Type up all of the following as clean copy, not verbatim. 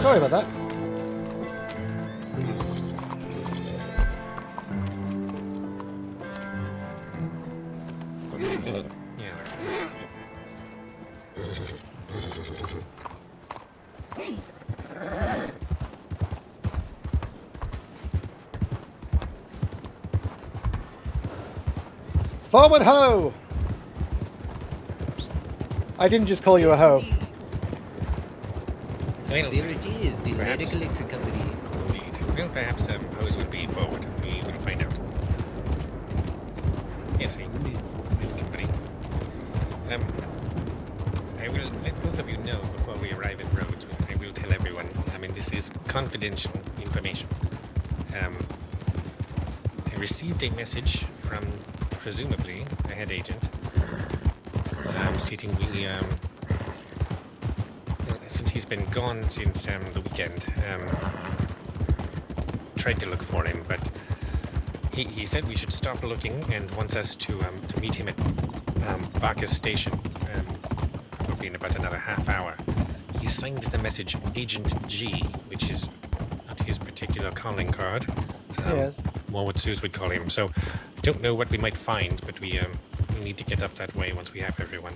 Sorry about that. Yeah. Forward ho! I didn't just call you a hoe. Well, There it is, the perhaps- Atlantic Electric Company. indeed. Well, perhaps Hose would be forward. We will find out. Yes, he company. I will let both of you know before we arrive at Rhodes. I will tell everyone. I mean, this is confidential information. I received a message from, presumably, a head agent, stating we, since he's been gone since the weekend, tried to look for him, but he said we should stop looking and wants us to meet him at Bacchus Station, probably in about another half hour. He signed the message Agent G, which is not his particular calling card. Yes. More what Suze would call him. So I don't know what we might find, but we need to get up that way once we have everyone.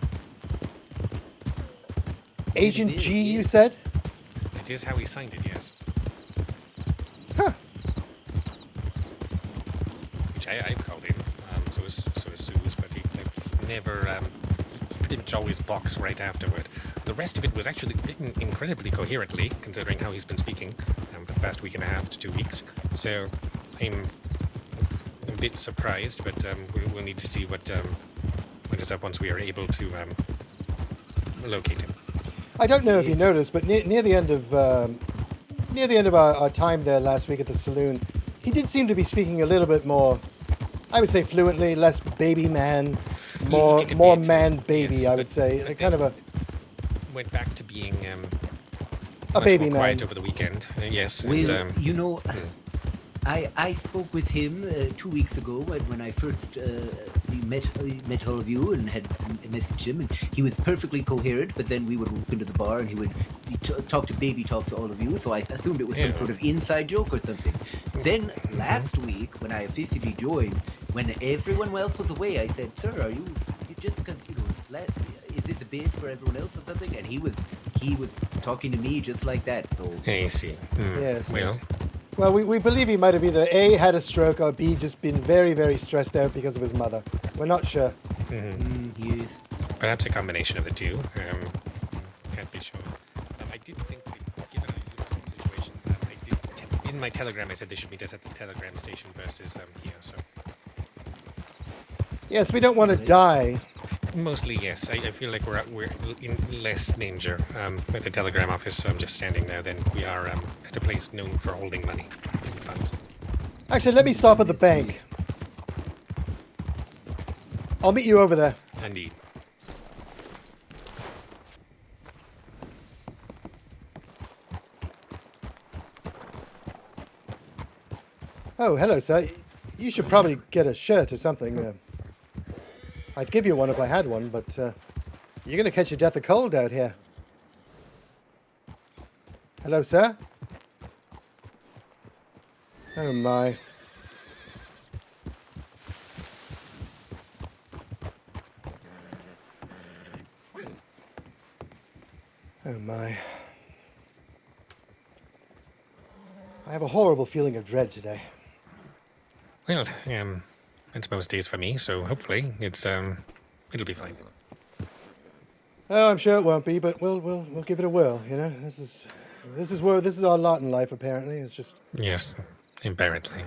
Agent G, you said? It is how he signed it, yes. Huh. Which I've called him, so is Suze, but he's never, pretty much always balks right afterward. The rest of it was actually written incredibly coherently, considering how he's been speaking for the past week and a half to 2 weeks. So I'm a bit surprised, but we'll need to see what is up once we are able to locate him. I don't know if you noticed, but near the end of our time there last week at the saloon, he did seem to be speaking a little bit more, I would say fluently, less baby man, more man baby, yes, I would say. A kind of a went back to being A baby more quiet man. over the weekend. Yes. Well, and, you know, I spoke with him 2 weeks ago when I first met all of you and had messaged him, and he was perfectly coherent. But then we would walk into the bar and he would talk to all of you. So I assumed it was some sort of inside joke or something. Then last week, when I officially joined, when everyone else was away, I said, "Sir, are you just because is this a bid for everyone else or something?" And he was talking to me just like that. So I see. Yes, Well, yes. Well, we believe he might have either A, had a stroke, or B, just been very, very stressed out because of his mother. We're not sure. yes. perhaps a combination of the two. Can't be sure. I did think, that, given the situation, I did in my telegram I said they should meet us at the telegram station versus here. So Yes, we don't want to die. mostly yes. I feel like we're in less danger at the telegram office. I'm just standing there than we are at a place known for holding money and funds. Actually, let me stop at the bank. I'll meet you over there. Indeed. Oh, hello, sir. You should probably get a shirt or something. I'd give you one if I had one, but you're going to catch your death of cold out here. Hello, sir. Oh, my. Oh, my. I have a horrible feeling of dread today. Well, it's most days for me, so hopefully it'll be fine. Oh, I'm sure it won't be, but we'll give it a whirl. You know, this is our lot in life. Apparently, it's just. Yes, apparently.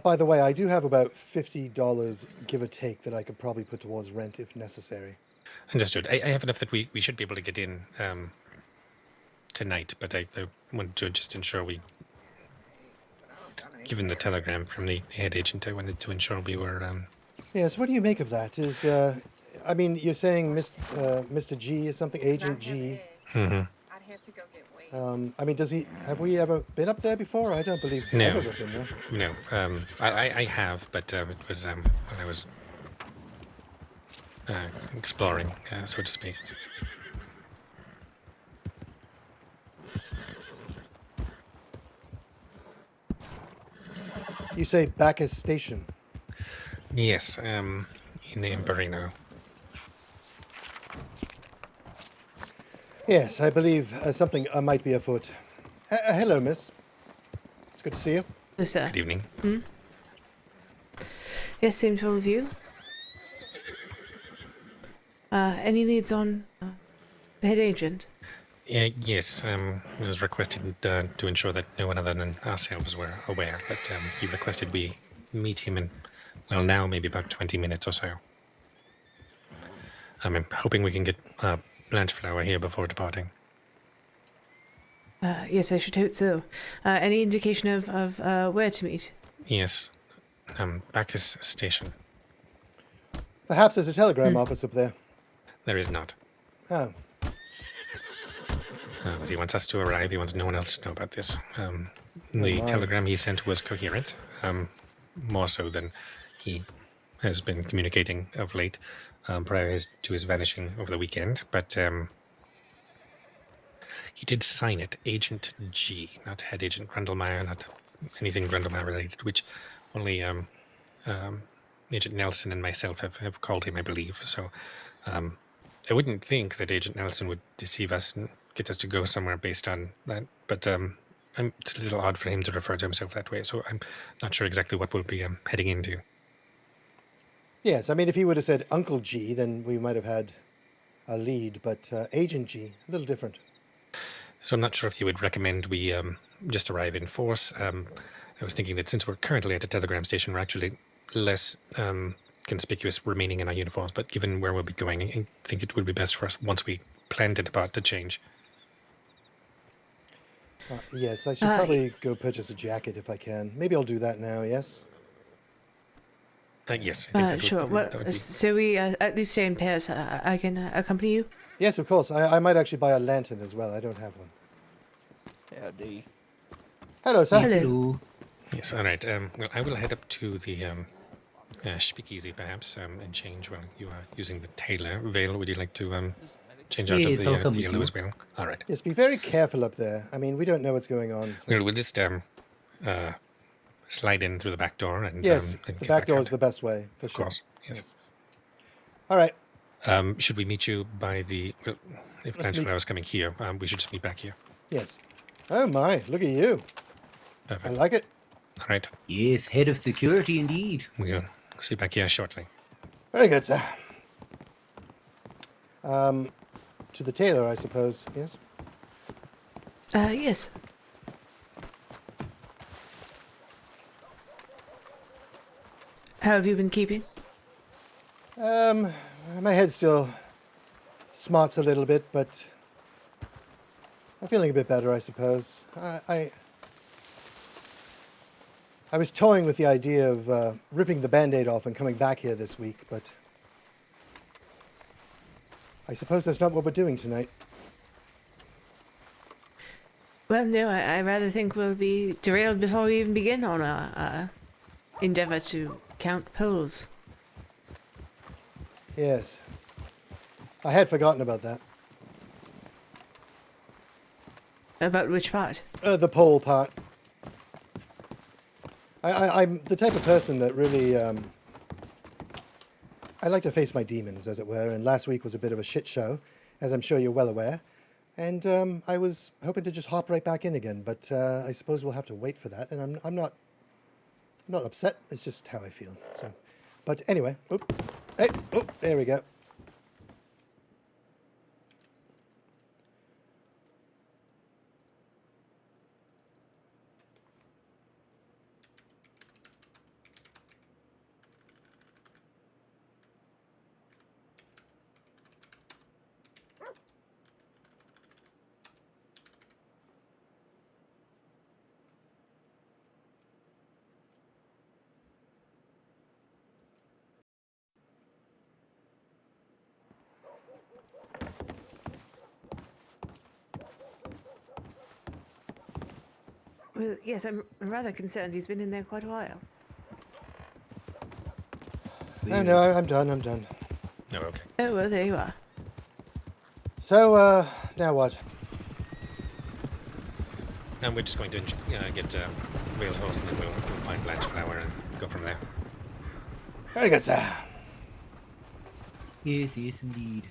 By the way, I do have about $50, give or take, that I could probably put towards rent if necessary. Understood. I have enough that we should be able to get in tonight, but I wanted to just ensure we, given the telegram from the head agent, I wanted to ensure we were. Yes. What do you make of that? Is I mean, you're saying Mr. G is something, Agent G. Mhm. I'd have to go get Wade. I mean, have we ever been up there before? I don't believe No. I've ever been there. No, I have, but it was when I was exploring, so to speak. You say Bacchus Station. Yes, in Barino. Yes, I believe something might be afoot. Hello, miss. It's good to see you. Hello, sir. Good evening. Yes, same to all of you. Any leads on the head agent? Yes, it was requested to ensure that no one other than ourselves were aware, but he requested we meet him in, well, now maybe about 20 minutes or so. I'm hoping we can get Blanchflower here before departing. Yes, I should hope so. Any indication of where to meet? Yes, Bacchus Station. Perhaps there's a telegram office up there. There is not. Oh. But he wants us to arrive. He wants no one else to know about this. The telegram he sent was coherent, more so than he has been communicating of late, prior to his vanishing over the weekend. But he did sign it, Agent G, not Head Agent Grundlemeyer, not anything Grundlemeyer related, which only Agent Nelson and myself have called him, I believe. So I wouldn't think that Agent Nelson would deceive us and get us to go somewhere based on that. But it's a little odd for him to refer to himself that way. So I'm not sure exactly what we'll be heading into. Yes, I mean, if he would have said Uncle G, then we might have had a lead. But Agent G, a little different. So I'm not sure if you would recommend we just arrive in force. I was thinking that since we're currently at a telegram station, we're actually less conspicuous remaining in our uniforms. But given where we'll be going, I think it would be best for us once we plan to depart to change. Yes, I should probably go purchase a jacket if I can. Maybe I'll do that now, yes? Yes, I think that Sure. that would be... So we at least stay in pairs. I can accompany you? Yes, of course. I might actually buy a lantern as well. I don't have one. Howdy. Hello, sir. Hello. Yes, all right. Well, I will head up to the speakeasy, perhaps, and change while you are using the tailor. Vale, would you like to change out Yes, I'll of come the with yellow you. as well? All right. Yes, be very careful up there. I mean, we don't know what's going on. So. We'll just slide in through the back door and Yes, and the get back back door out. is the best way, for Of sure. course, yes. All right. Should we meet you by the... Well, if Let's meet- Blanchflower is coming here, we should just meet back here. Yes. Oh, my. Look at you. I Perfect. like it. All right. Yes, head of security indeed. We'll see you back here shortly. Very good, sir. To the tailor, I suppose. Yes? Yes. How have you been keeping? My head still smarts a little bit, but I'm feeling a bit better, I suppose. I was toying with the idea of ripping the Band-Aid off and coming back here this week, but I suppose that's not what we're doing tonight. Well, no, I rather think we'll be derailed before we even begin on our endeavor to count poles. Yes. I had forgotten about that. About which part? The pole part. I'm the type of person that really... I like to face my demons, as it were, and last week was a bit of a shit show, as I'm sure you're well aware. And I was hoping to just hop right back in again, but I suppose we'll have to wait for that. And I'm not upset. It's just how I feel. So, but anyway, there we go. Well, yes, I'm rather concerned. He's been in there quite a while. Oh no, I'm done. No, okay. Oh, well, there you are. So, now what? And we're just going to get Whale Horse, and then we'll find Blanchflower and go from there. Very good, sir. Yes, yes, indeed.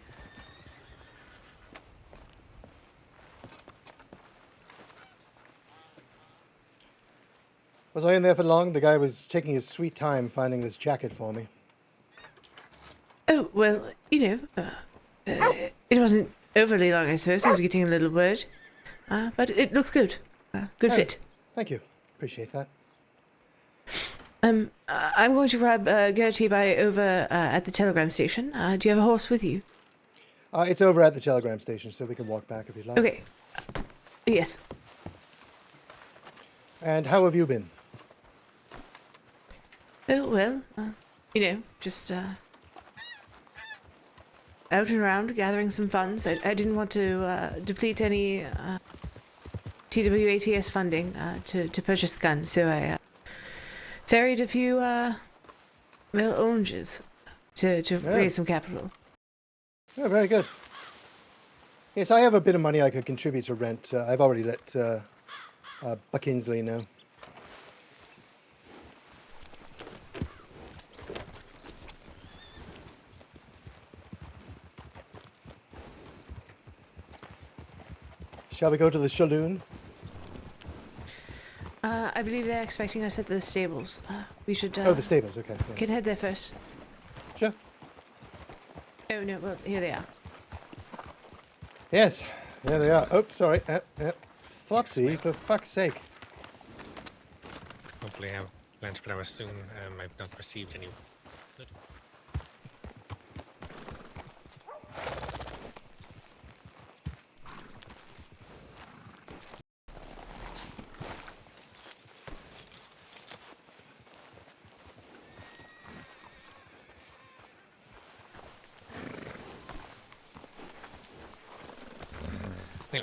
Was I in there for long? The guy was taking his sweet time finding this jacket for me. Oh, well, it wasn't overly long, I suppose. I was getting a little worried. But it looks good. Good Oh, fit. Thank you. Appreciate that. I'm going to grab Gertie by over at the telegram station. Do you have a horse with you? It's over at the telegram station, so we can walk back if you'd like. Okay. Yes. And how have you been? Oh, well, just out and around gathering some funds. I didn't want to deplete any T.W.A.T.S. funding to purchase the gun, so I ferried a few oranges to raise some capital. Oh, very good. Yes, I have a bit of money I could contribute to rent. I've already let Buck Inslee know. Shall we go to the saloon? I believe they're expecting us at the stables. We should... Oh, the stables, okay. Yes. Can head there first. Sure. Oh, no, well, here they are. Yes, there they are. Oh, sorry. Flopsy, for fuck's sake. Hopefully have Blanchflower soon. I've not received any.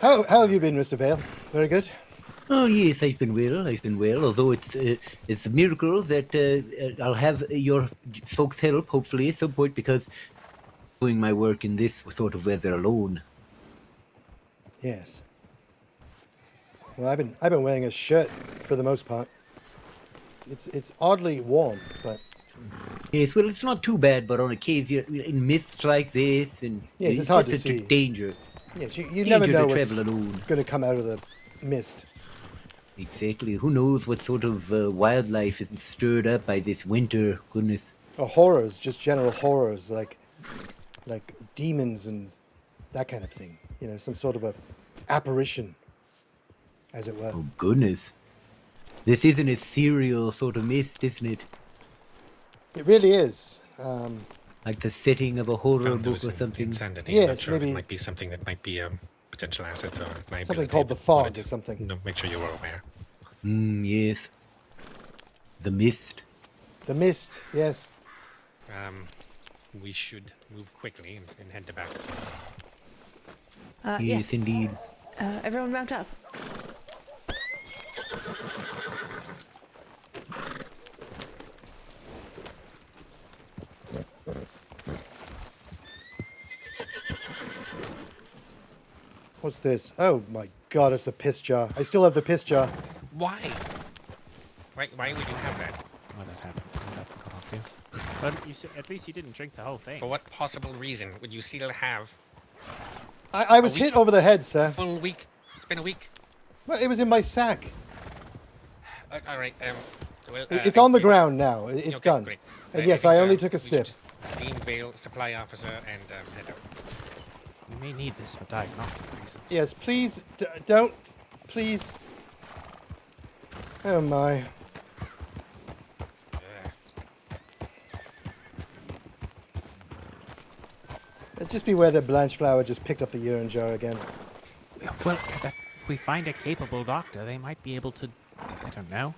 How have you been, Mr. Vale? Very good. Oh yes, I've been well. Although it's a miracle that I'll have your folks' help hopefully at some point, because doing my work in this sort of weather alone. Yes. Well, I've been wearing a shirt for the most part. It's oddly warm, but Yes, well, it's not too bad, but on occasion in mists like this, and yes, it's hard to just a see. danger. yes, you never Danger know to what's travel alone. going to come out of the mist. Exactly. Who knows what sort of wildlife is stirred up by this winter? Goodness. Or horrors, just general horrors, like demons and that kind of thing. You know, some sort of a apparition, as it were. Oh goodness. This isn't a serial sort of mist, isn't it? It really is. Like the setting of a horror Found book those or in something. Insanity. Yes, I'm not sure if maybe- it might be something that might be a potential asset or liability. Something called the but fog wanted or something. to, make sure you were aware. Yes. The mist. The mist, yes. We should move quickly and head to back. Yes, Yes. indeed. Everyone mount up. What's this? Oh my god, it's a piss jar. I still have the piss jar. Why? Why would you have that? Well, that happened. That got off too. But at least you didn't drink the whole thing. For what possible reason would you still have I was we- hit over the head, a sir. full week? It's been a week. Well, it was in my sack. All right. Well, It's on the ground now. It's okay, done. great. And yes, I think, only took a we should sip. just Dean Vale, supply officer, and head out. You may need this for diagnostic reasons. Yes, please, don't. Please. Oh my. Just beware that Blanchflower just picked up the urine jar again. Well, if we find a capable doctor, they might be able to, I don't know,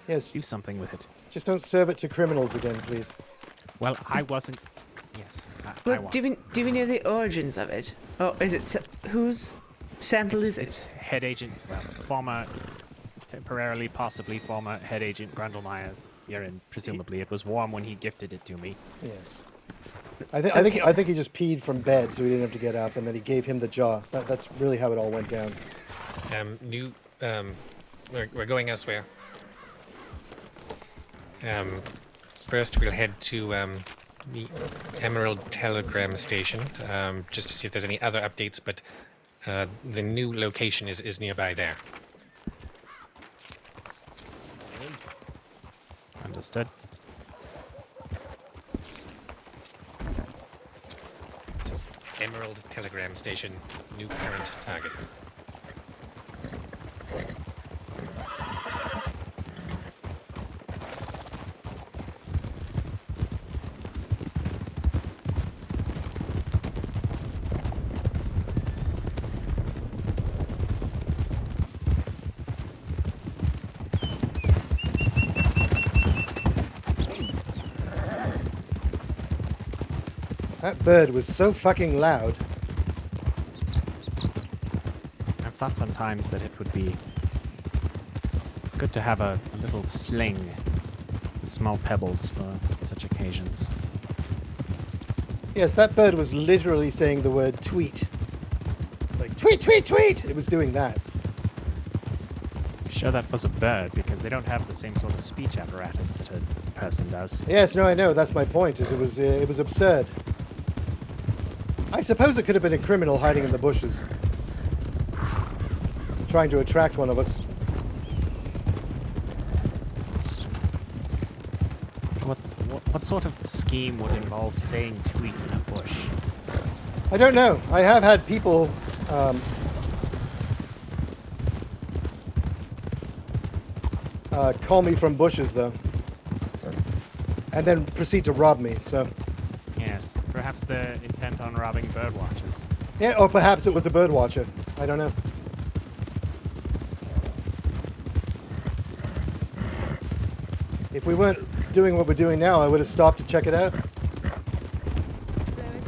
Yes, do something with it. just don't serve it to criminals again, please. Well, I wasn't. Yes, I Well, won't. do we know the origins of it? Or is it... whose sample is It's it? head agent, well, former, temporarily, possibly former head agent Grundlemeyer's urine. Presumably, it was warm when he gifted it to me. Yes. I think he just peed from bed, so he didn't have to get up, and then he gave him the jar. That's really how it all went down. New we're going elsewhere. First, we'll head to the Emerald Telegram Station, just to see if there's any other updates, but the new location is nearby there. Understood. Emerald Telegram Station, new current target. That bird was so fucking loud. I've thought sometimes that it would be good to have a little sling with small pebbles for such occasions. Yes, that bird was literally saying the word tweet. Like, tweet, tweet, tweet! It was doing that. Sure that was a bird, because they don't have the same sort of speech apparatus that a person does. Yes, no, I know. That's my point. Is it was absurd. I suppose it could have been a criminal hiding in the bushes, trying to attract one of us. What sort of scheme would involve saying tweet in a bush? I don't know. I have had people call me from bushes, though, and then proceed to rob me, so... Yes, perhaps they're intent on robbing bird watchers. Yeah, or perhaps it was a bird watcher. I don't know. If we weren't doing what we're doing now, I would have stopped to check it out. Slowing.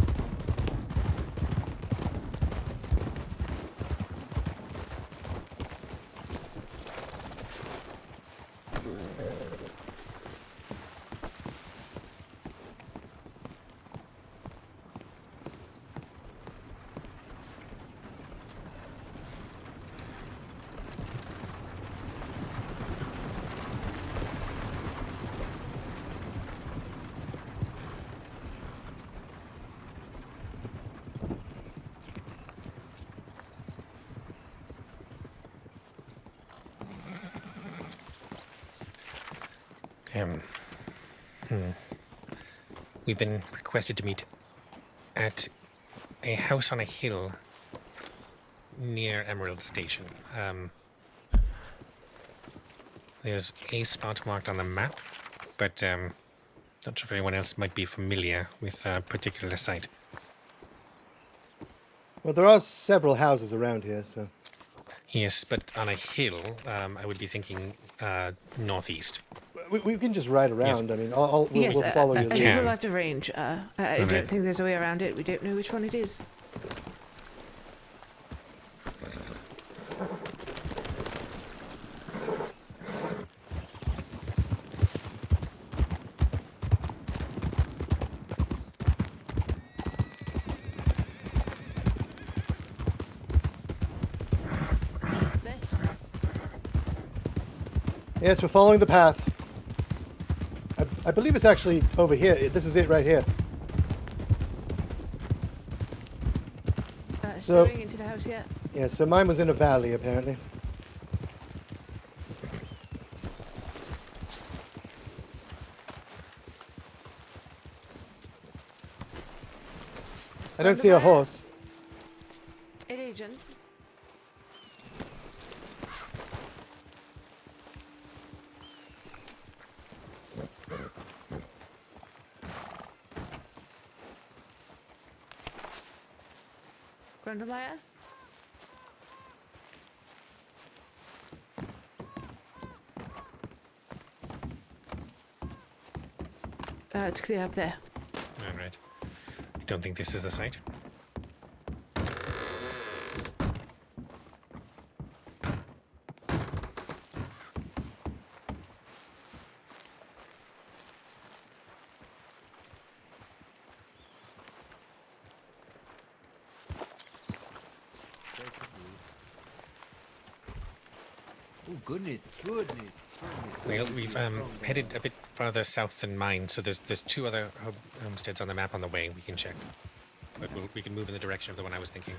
We've been requested to meet at a house on a hill near Emerald Station. There's a spot marked on the map, but not sure if anyone else might be familiar with a particular site. Well, there are several houses around here, so... Yes, but on a hill, I would be thinking northeast. We can just ride around. I mean, we'll follow your I think lead. we'll have to range. I Alright. don't think there's a way around it. We don't know which one it is. Yes, we're following the path. I believe it's actually over here. This is it right here. Slowing into the house yet? Yeah, so mine was in a valley, apparently. I don't see a horse. It agents. Grundlemeier? It's clear up there. All right. I don't think this is the site. Ooh, goodness, goodness. Well, we've headed a bit farther south than mine, so there's two other homesteads on the map on the way we can check. But we can move in the direction of the one I was thinking.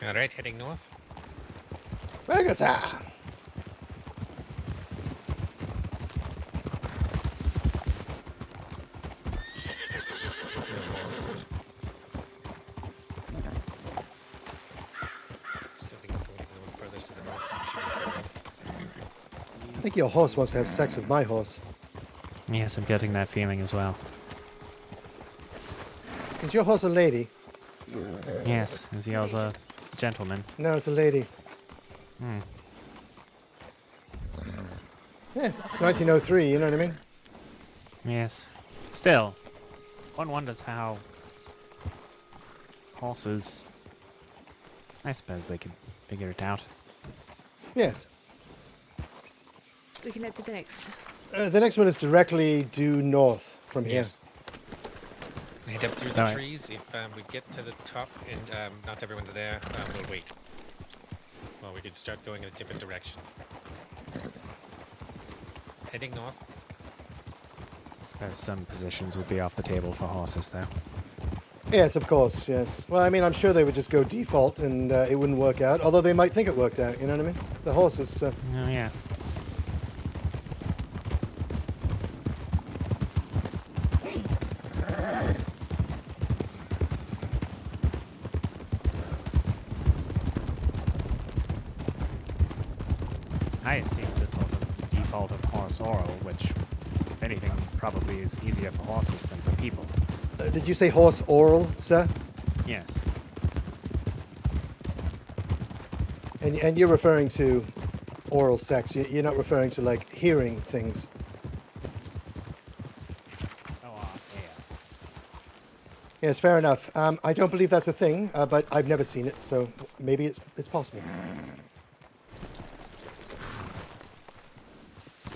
All right, heading north. Very good, sir. Still think it's going a little furthest to the north. Should be further. I think your horse wants to have sex with my horse. Yes, I'm getting that feeling as well. Is your horse a lady? Yes, is he also a gentleman? No, it's a lady. Hmm. Yeah, it's 1903, you know what I mean? Yes. Still, one wonders how horses... I suppose they could figure it out. Yes. We can head to the next. The next one is directly due north from here. Yes. Head up through the Alright. trees. If we get to the top and not everyone's there, we'll wait. Well, we could start going in a different direction. Heading north. I suppose some positions would be off the table for horses, though. Yes, of course, yes. Well, I mean, I'm sure they would just go default and it wouldn't work out, although they might think it worked out, you know what I mean? The horses... Oh, yeah. I assume the sort of default of horse oral, which, if anything, probably is easier for horses than for people. did you say horse oral, sir? Yes. And you're referring to oral sex. You're not referring to, like, hearing things. Oh, yeah. Yes, fair enough. I don't believe that's a thing, but I've never seen it, so maybe it's possible.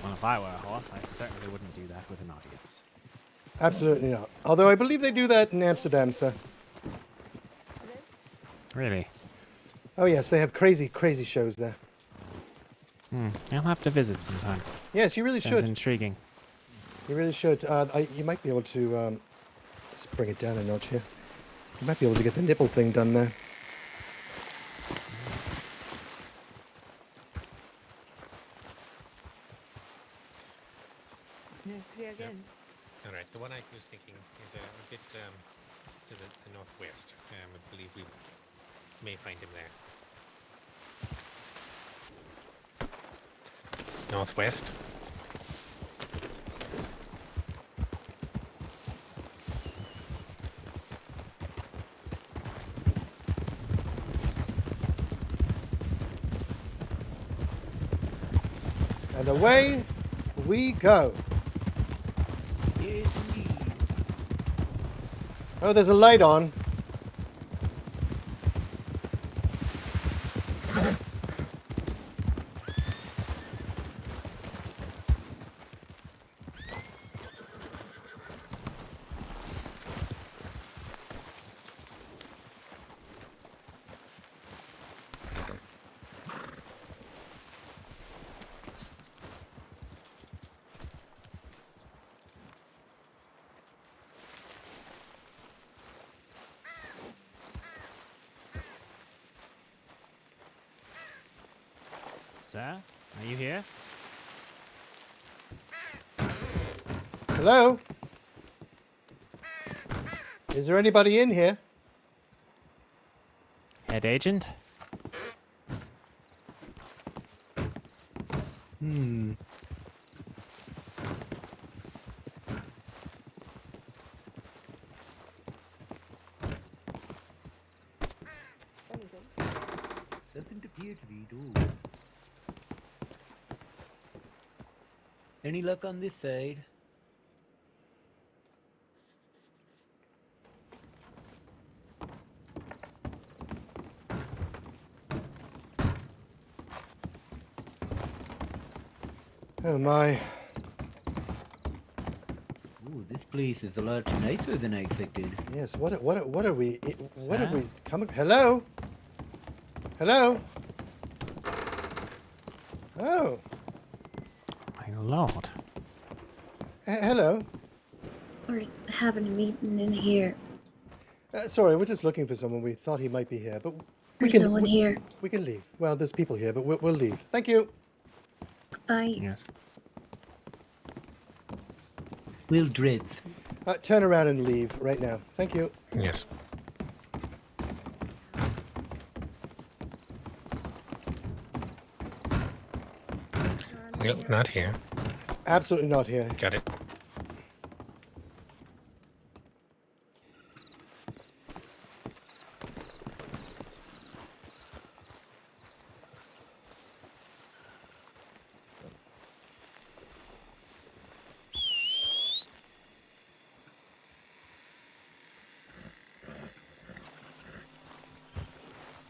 Well, if I were a horse, I certainly wouldn't do that with an audience. Absolutely not. Although I believe they do that in Amsterdam, sir. Really? Oh, yes, they have crazy, crazy shows there. I'll have to visit sometime. Yes, you really Sounds should. intriguing. You really should. You might be able to... let's bring it down a notch here. You might be able to get the nipple thing done there. Yeah, again. All right, the one I was thinking is a bit to the northwest. I believe we may find him there. Northwest. And away we go. Yes, indeed. Oh, there's a light on. Sir, are you here? Hello? Is there anybody in here? Head agent? Doesn't appear to be, though. Any luck on this side? Oh my. Ooh, this place is a lot nicer than I expected. Yes. What are we? What have Sir? we come? Hello. Hello. Oh. My lord. Hello. We're having a meeting in here. Sorry, we're just looking for someone. We thought he might be here, but There's no one here. We can leave. Well, there's people here, but we'll leave. Thank you. Bye. Yes. WildRP. Turn around and leave right now. Thank you. Yes. Well, not here. Absolutely not here. Got it.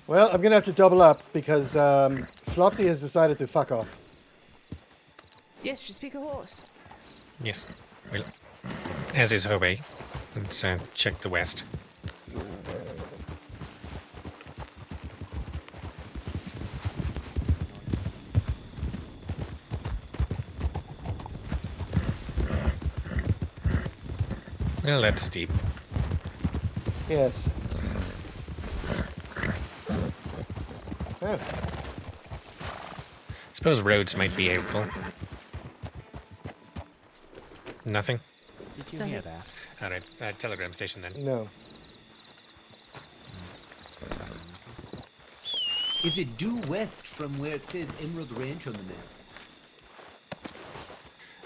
Well, I'm gonna have to double up because Flopsy has decided to fuck off. Yes, just speak a horse. Yes. Well, as is her way. Let's check the west. Well, that's steep. Yes. Oh. Suppose roads might be helpful. Nothing? Did you hear that? All right, telegram station then. No. Is it due west from where it says Emerald Ranch on the map?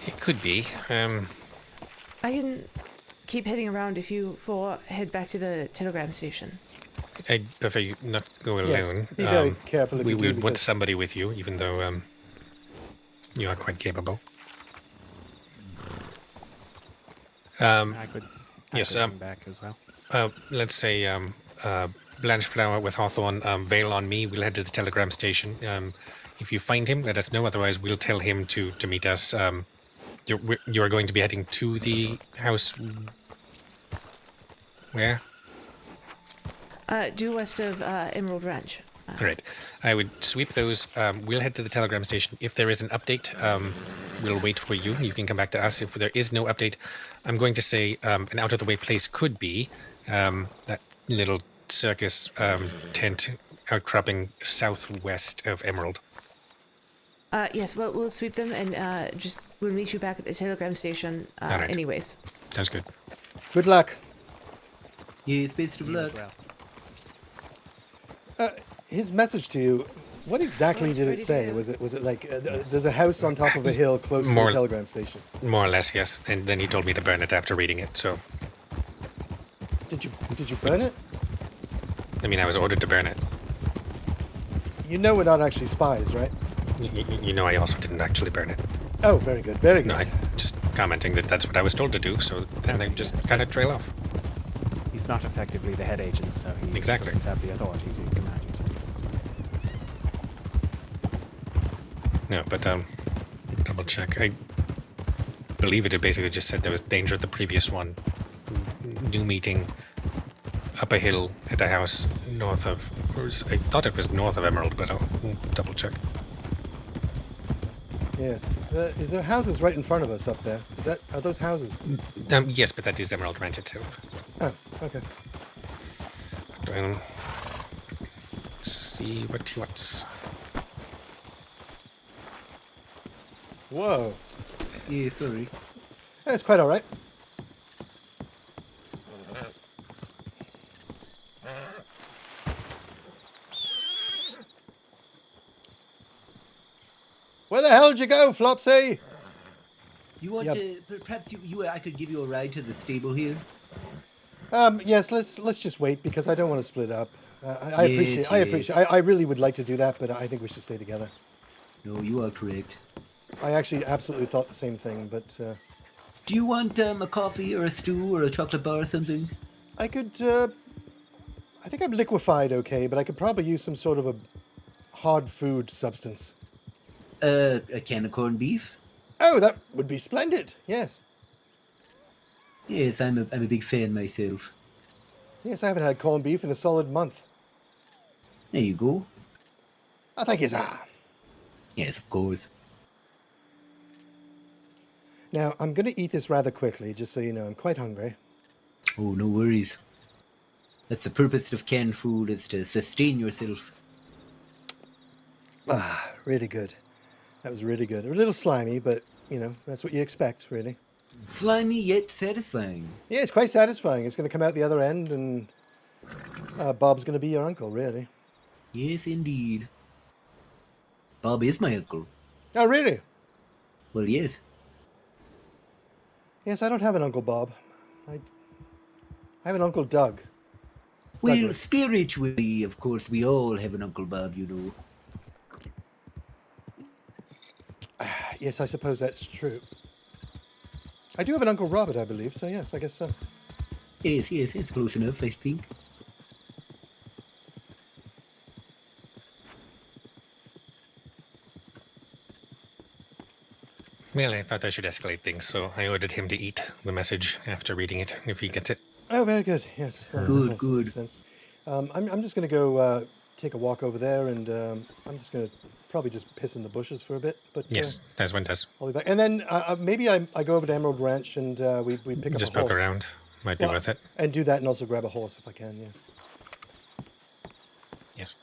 It could be. I can keep heading around if you four head back to the telegram station. I'd prefer you not go Yes, alone. be very careful if we you do, would want because- somebody with you, even though you are quite capable. I could. yes, Come back as well. Let's say Blanchflower with Hawthorne, Veil on me. We'll head to the telegram station. If you find him, let us know. Otherwise, we'll tell him to meet us. You are going to be heading to the house. Where? Due west of Emerald Ranch. Great. I would sweep those. We'll head to the telegram station. If there is an update, we'll wait for you. You can come back to us. If there is no update, I'm going to say an out-of-the-way place could be that little circus tent outcropping southwest of Emerald. Yes, well, we'll sweep them and we'll meet you back at the telegram station Alright. anyways. Sounds good. Good luck. Yes, best of You luck. as well. His message to you. What exactly Well, did it ready to say? go. Was it like there's a house on top of a hill close to More- the telegram station? More or less, yes. And then he told me to burn it after reading it. So, Did you burn it? I mean, I was ordered to burn it. You know we're not actually spies, right? You know, I also didn't actually burn it. Oh, very good, very good. No, I just commenting that that's what I was told to do. So then they just kind of trail off. He's not effectively the head agent, so he Exactly. doesn't have the authority to command you to do something. No, but double check. I believe it had basically just said there was danger at the previous one. New meeting up a hill at a house north of. I thought it was north of Emerald, but I'll double check. Yes. Is there houses right in front of us up there? Are those houses? Yes, but that is Emerald Ranch itself. Oh, okay. Let's see what he wants. Whoa. Yeah, sorry. That's quite all right. Where the hell did you go, Flopsy? You want Yep. to? Perhaps I could give you a ride to the stable here. Yes, let's just wait because I don't want to split up. I Yes, appreciate. I really would like to do that, but I think we should stay together. No, you are correct. I actually absolutely thought the same thing, but Do you want a coffee or a stew or a chocolate bar or something? I could. I think I'm liquefied okay, but I could probably use some sort of a hard food substance. A can of corned beef. Oh, that would be splendid. Yes. Yes, I'm a big fan myself. Yes, I haven't had corned beef in a solid month. There you go. Oh, thank you, sir. Yes, of course. Now, I'm going to eat this rather quickly, just so you know. I'm quite hungry. Oh, no worries. That's the purpose of canned food, is to sustain yourself. Ah, really good. That was really good. A little slimy, but, you know, that's what you expect, really. Slimy yet satisfying. Yeah, it's quite satisfying. It's going to come out the other end, and Bob's going to be your uncle, really. Yes, indeed. Bob is my uncle. Oh, really? Well, yes. Yes, I don't have an Uncle Bob. I have an Uncle Doug. Well, Douglas. spiritually, of course, we all have an Uncle Bob, you know. Yes, I suppose that's true. I do have an Uncle Robert, I believe, so yes, I guess so. Yes, it's close enough, I think. Well, I thought I should escalate things, so I ordered him to eat the message after reading it, if he gets it. Oh, very good. Yes. Well, Good, yes, good. Makes sense. I'm just going to go take a walk over there, and I'm just going to probably just piss in the bushes for a bit. But Yes, as one does. I'll be back. And then maybe I go over to Emerald Ranch and we pick up Just a horse. poke around. Might be Well, worth it. And do that, and also grab a horse if I can. Yes. Yes.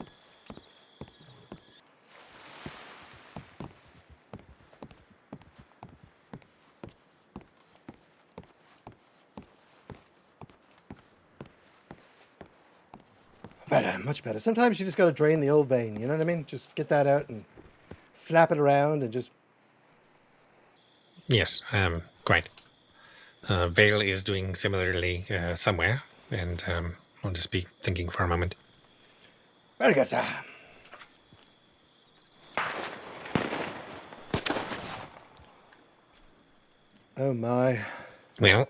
Better, much better. Sometimes you just got to drain the old vein. You know what I mean? Just get that out and flap it around and just. Yes, quite. Vale is doing similarly somewhere, and I'll just be thinking for a moment. Very good, sir. Oh my. Well,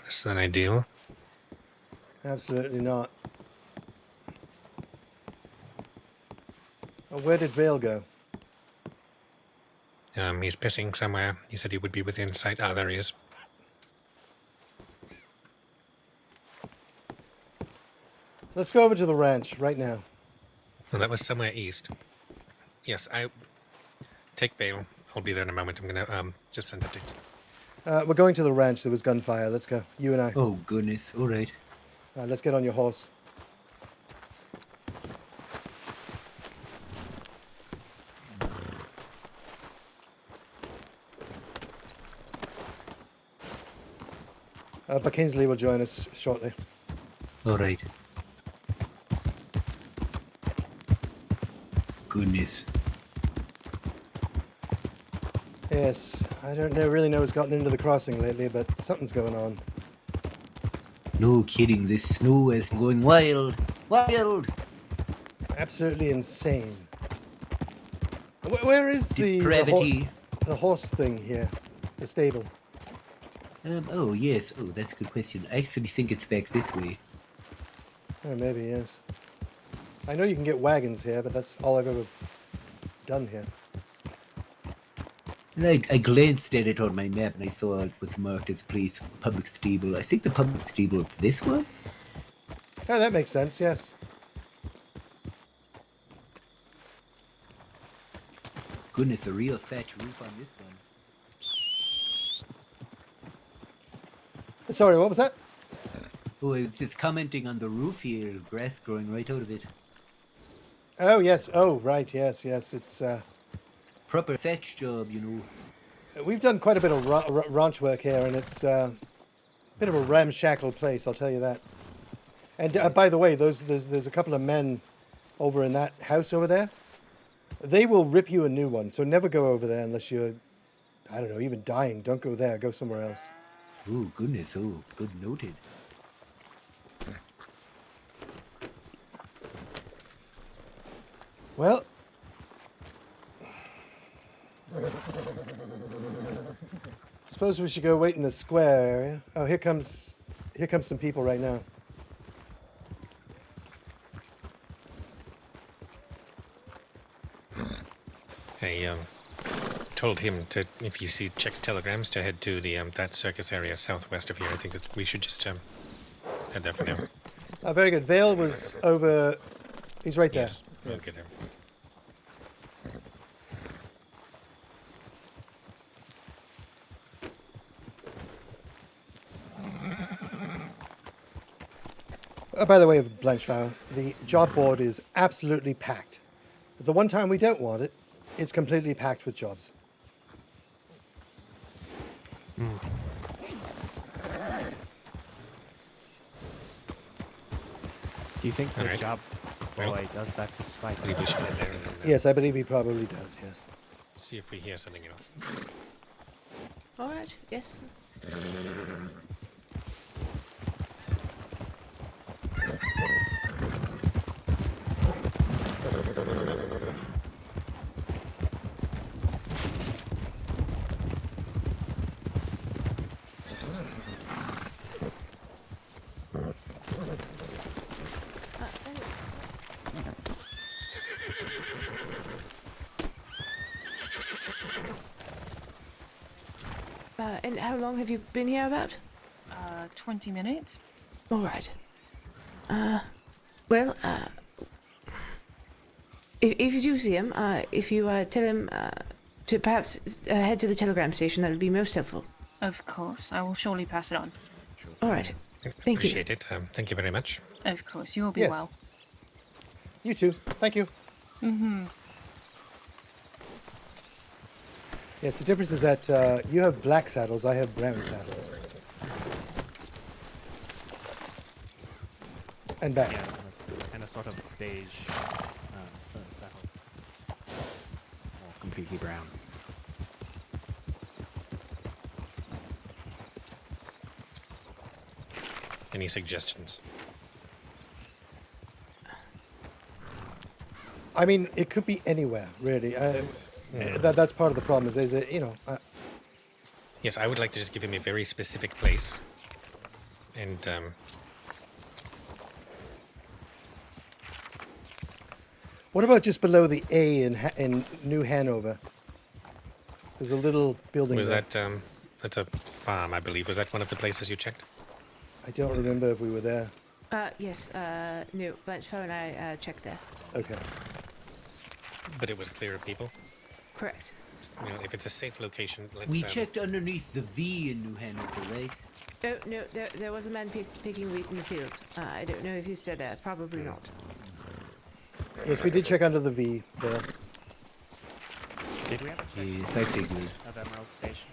less than ideal. Absolutely not. Oh, where did Vale go? He's pissing somewhere. He said he would be within sight. Ah, there he is. Let's go over to the ranch right now. Well, that was somewhere east. Yes, I take Vale. I'll be there in a moment. I'm gonna just send updates. We're going to the ranch. There was gunfire. Let's go. You and I. Oh, goodness. All right. Let's get on your horse. But Kingsley will join us shortly. All right. Goodness. Yes, I don't really know what's gotten into the crossing lately, but something's going on. No kidding. This snow is going wild. Wild. Absolutely insane. Where is the Depravity. the horse thing here? The stable. Oh, yes. Oh, that's a good question. I actually think it's back this way. Oh, maybe, yes. I know you can get wagons here, but that's all I've ever done here. And I glanced at it on my map and I saw it was marked as a place, public stable. I think the public stable is this one? Oh, that makes sense, yes. Goodness, a real thatch roof on this one. Sorry, what was that? Oh, I was just commenting on the roof here. Grass growing right out of it. Oh, yes. Oh, right, yes, yes. It's Proper thatch job, you know. we've done quite a bit of ranch work here, and it's a bit of a ramshackle place, I'll tell you that. And by the way, there's a couple of men over in that house over there. They will rip you a new one, so never go over there unless you're, I don't know, even dying. Don't go there. Go somewhere else. Oh, goodness. Oh, good noted. Well, suppose we should go wait in the square area. Oh, here comes some people right now. Hey, told him to, if he checks telegrams, to head to the that circus area southwest of here. I think that we should just head there for now. Very good. Vale was over. He's right there. Yes, we'll get him. By the way, Blanchflower, the job board is absolutely packed. But the one time we don't want it, it's completely packed with jobs. Do you think the Alright. job Well, boy does that to spite I believe we us? should head there and then, Yes, I believe he probably does, yes. see if we hear something else. All right. Yes. And how long have you been here about? 20 minutes. All right. If you do see him, if you tell him to perhaps head to the telegram station, that would be most helpful. Of course, I will surely pass it on. All right. Thank you. Appreciate it. Thank you very much. Of course, you will be Yes. well. You too. Thank you. Mm-hmm. Yes, the difference is that you have black saddles, I have brown saddles. And Yeah, bags. and a sort of beige saddle. Or completely brown. Any suggestions? I mean, it could be anywhere, really. That's part of the problem. Is it, you know, Yes, I would like to just give him a very specific place. And what about just below the A in New Hanover? There's a little building was there. that that's a farm, I believe. Was that one of the places you checked? I don't remember if we were there. Yes. No, Blanchflower and I checked there. Okay. But it was clear of people. Correct. You know, if it's a safe location, let's. We checked underneath the V in New Hanover, right? Oh, no, there was a man picking wheat in the field. I don't know if he's still there. Probably not. Yes, we did check under the V there. Did we ever check Yes, I figured. of Emerald Station?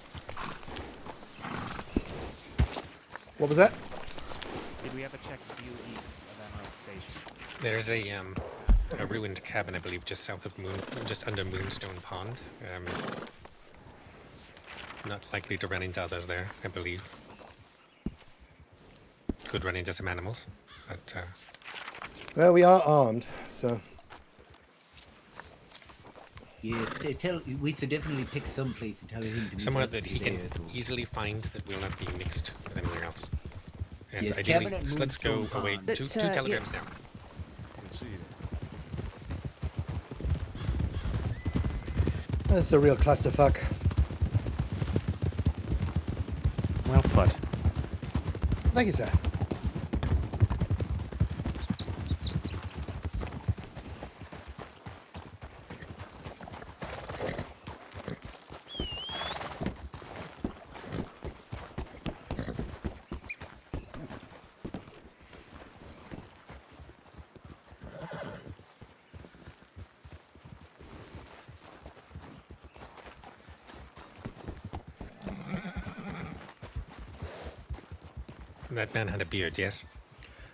What was that? Did we ever check due east of Emerald Station? There's a ruined cabin, I believe, just south of just under Moonstone Pond. Not likely to run into others there, I believe. Could run into some animals, but Well, we are armed, so. Yes, we should definitely pick some place and tell him to meet somewhere us that he there, can so- easily find that will not be mixed with anything else. And Yes, ideally, cabin at just let's go Moonstone away. Pond. Two Let's, telegrams yes. now. That's a real clusterfuck. Well put. Thank you, sir. That man had a beard, yes?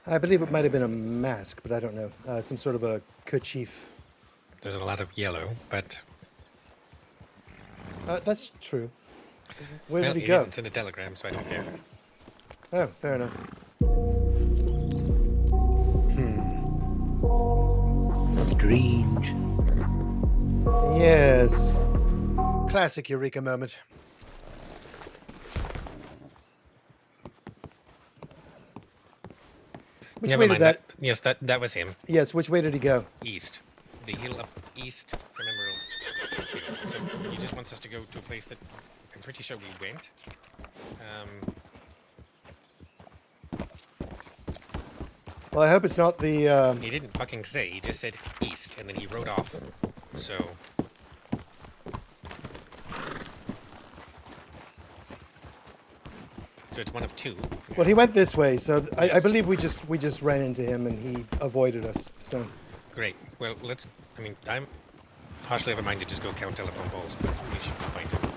I believe it might have been a mask, but I don't know. Some sort of a kerchief. There's a lot of yellow, but That's true. Where well, did he go? didn't send a telegram, so I don't care. Oh, fair enough. Strange. Yes. Classic Eureka moment. Which Never way mind did that? Yes, that was him. Yes, which way did he go? East. The hill up east from Emerald. So he just wants us to go to a place that I'm pretty sure we went. Well, I hope it's not the. He didn't fucking say. He just said east, and then he rode off. So it's one of two. Well, he went this way, so I believe we just ran into him and he avoided us. So Great. Well, let's. I mean, I'm partially of a mind to just go count telephone poles, but we should find it.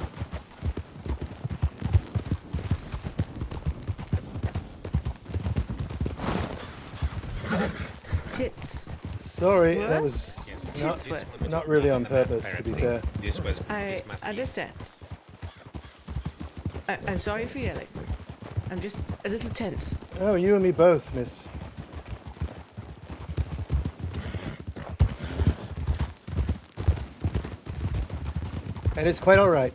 Tits. sorry, What? that was Yes. not This one was not really on the map, purpose, to be apparently. fair. This was. I This must be. understand. I'm sorry for yelling. I'm just a little tense. Oh, you and me both, miss. And it's quite all right.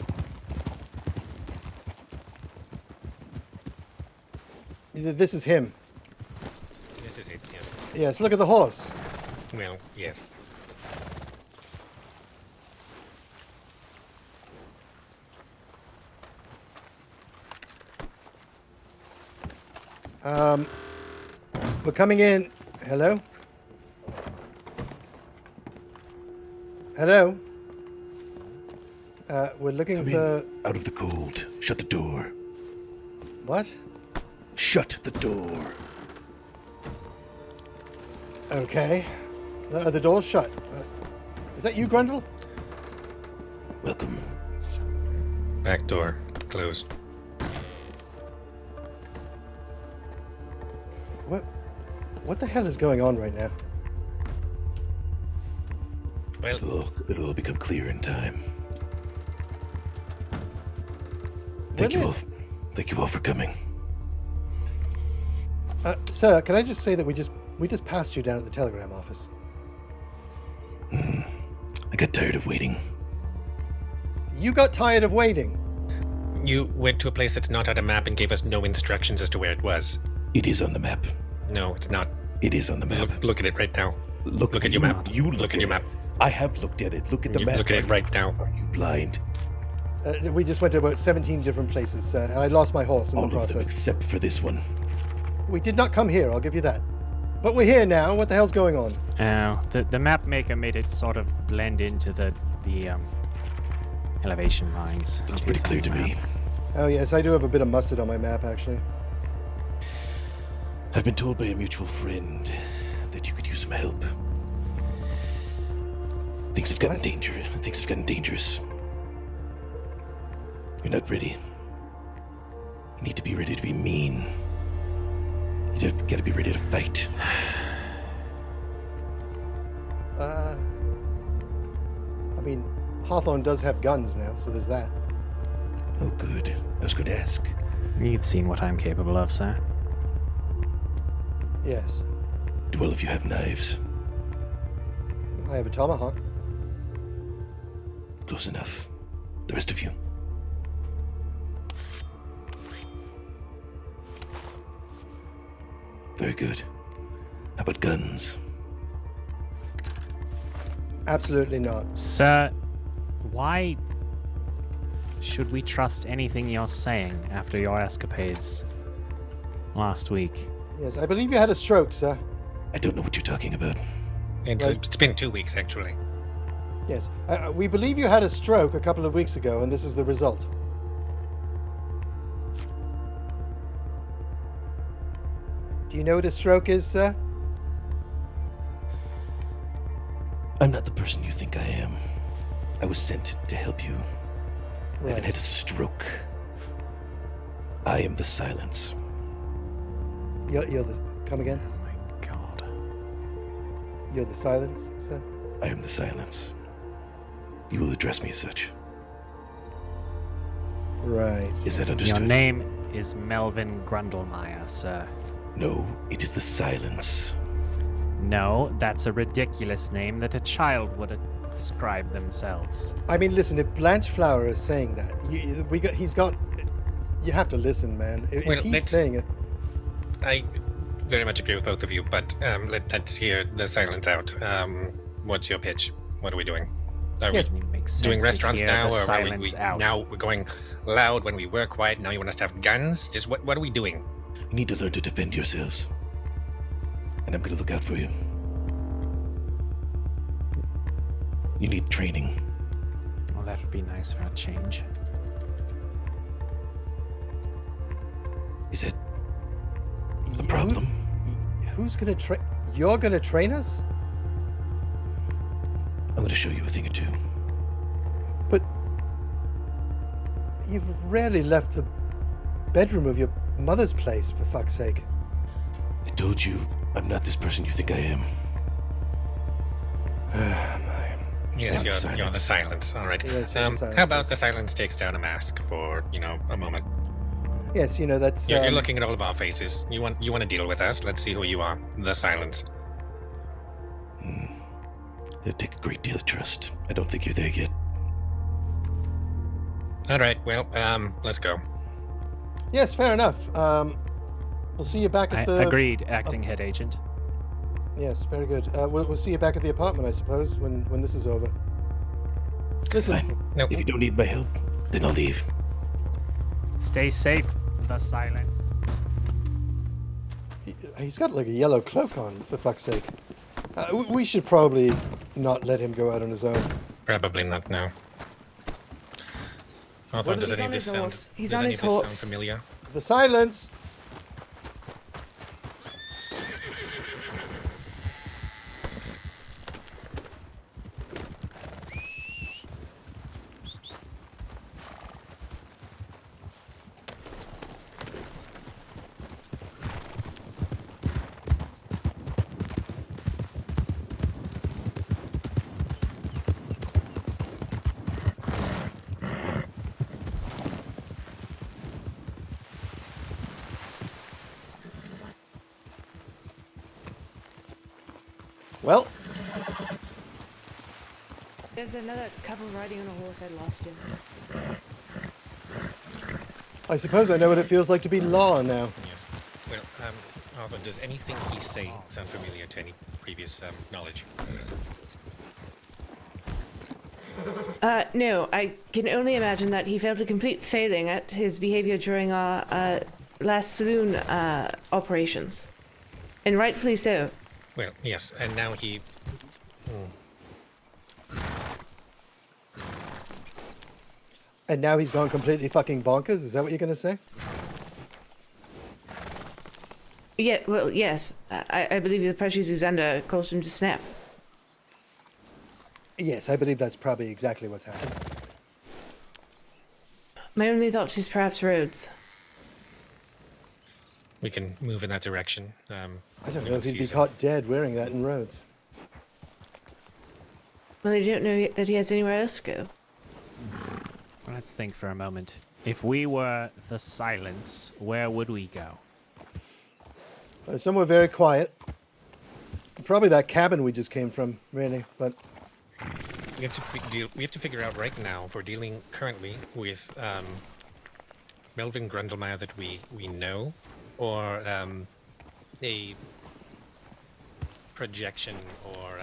This is him. This is it. Yes. Yes, look at the horse. Well, yes. We're coming in. Hello? Hello? We're looking Come for... in, out of the cold. Shut the door. What? Shut the door. Okay. The door's shut. Is that you, Grundle? Welcome. Back door closed. What the hell is going on right now? Well, It'll all become clear in time. Will Thank you all for coming. Sir, can I just say that we just passed you down at the telegram office. I got tired of waiting. You got tired of waiting. you went to a place that's not on a map and gave us no instructions as to where it was. It is on the map. No, it's not. It is on the map. Look at it right now. Look at your map. You Look at your map. I have looked at it. Look at the You map. look at it right now. Are you blind? We just went to about 17 different places, sir, and I lost my horse in All the of them process. except for this one. We did not come here, I'll give you that. But we're here now. What the hell's going on? The map maker made it sort of blend into the elevation lines. Looks It pretty is on clear the to me. map. Oh yes, I do have a bit of mustard on my map, actually. I've been told by a mutual friend that you could use some help. Things have gotten dangerous. You're not ready. You need to be ready to be mean. You gotta be ready to fight. I mean, Hawthorne does have guns now, so there's that. Oh, good. I was going to ask. You've seen what I'm capable of, sir. Yes. Do all of you have knives? I have a tomahawk. Close enough. The rest of you. Very good. How about guns? Absolutely not. Sir, why should we trust anything you're saying after your escapades last week? Yes, I believe you had a stroke, sir. I don't know what you're talking about. It's been 2 weeks, actually. Yes. We believe you had a stroke a couple of weeks ago, and this is the result. Do you know what a stroke is, sir? I'm not the person you think I am. I was sent to help you. I haven't Right. had a stroke. I am the silence. You're the... Come again? Oh my god. You're the silence, sir? I am the silence. You will address me as such. Right. Is that Your understood? name is Melvin Grundlemeyer, sir. No, it is the silence. No, that's a ridiculous name that a child would ascribe themselves. I mean, listen, if Blanche Flower is saying that, he's got... You have to listen, man. If Well, he's let's- saying it... I very much agree with both of you, but let's hear the silence out. What's your pitch? What are we doing? Are Yes. we It makes sense doing to restaurants hear now, the or are silence out. now we're going loud when we were quiet? Now you want us to have guns? Just what are we doing? You need to learn to defend yourselves. And I'm gonna look out for you. You need training. Well, that would be nice for a change. Is it a problem? Who's gonna train? You're gonna train us? I'm gonna show you a thing or two. But you've rarely left the bedroom of your mother's place, for fuck's sake. I told you, I'm not this person you think I am. Yes, Yeah, you're the silence. All right. Yes, you're the silence, How about yes. the silence takes down a mask for a moment? Yes, that's. You're looking at all of our faces. You want to deal with us? Let's see who you are. The silence. It'll take a great deal of trust. I don't think you're there yet. All right. Well, let's go. Yes, fair enough. We'll see you back at the. Agreed, acting head agent. Yes, very good. We'll see you back at the apartment, I suppose, when this is over. Listen, Fine. No. If you don't need my help, then I'll leave. Stay safe, the silence. he's got like a yellow cloak on, for fuck's sake. We should probably not let him go out on his own. Probably not now. Hawthorne, does He's any on of this his sound? horse. He's does on any his of this horse. sound familiar? The silence! Well, There's another couple riding on a horse. I lost him. I suppose I know what it feels like to be law now. Yes. Well, Hawthorne, does anything he say sound familiar to any previous knowledge? No, I can only imagine that he felt a complete failing at his behavior during our last saloon operations. And rightfully so. Well, yes, and now he. And now he's gone completely fucking bonkers? Is that what you're going to say? Yeah, well, yes. I believe the pressures he's under caused him to snap. Yes, I believe that's probably exactly what's happened. My only thought is perhaps roads. We can move in that direction. I don't know if he'd be caught dead wearing that in Rhodes. Well, I don't know that he has anywhere else to go. Let's think for a moment. If we were the silence, where would we go? Somewhere very quiet. Probably that cabin we just came from, really. But We have to figure out right now if we're dealing currently with Melvin Grundlemeyer that we know, or a projection or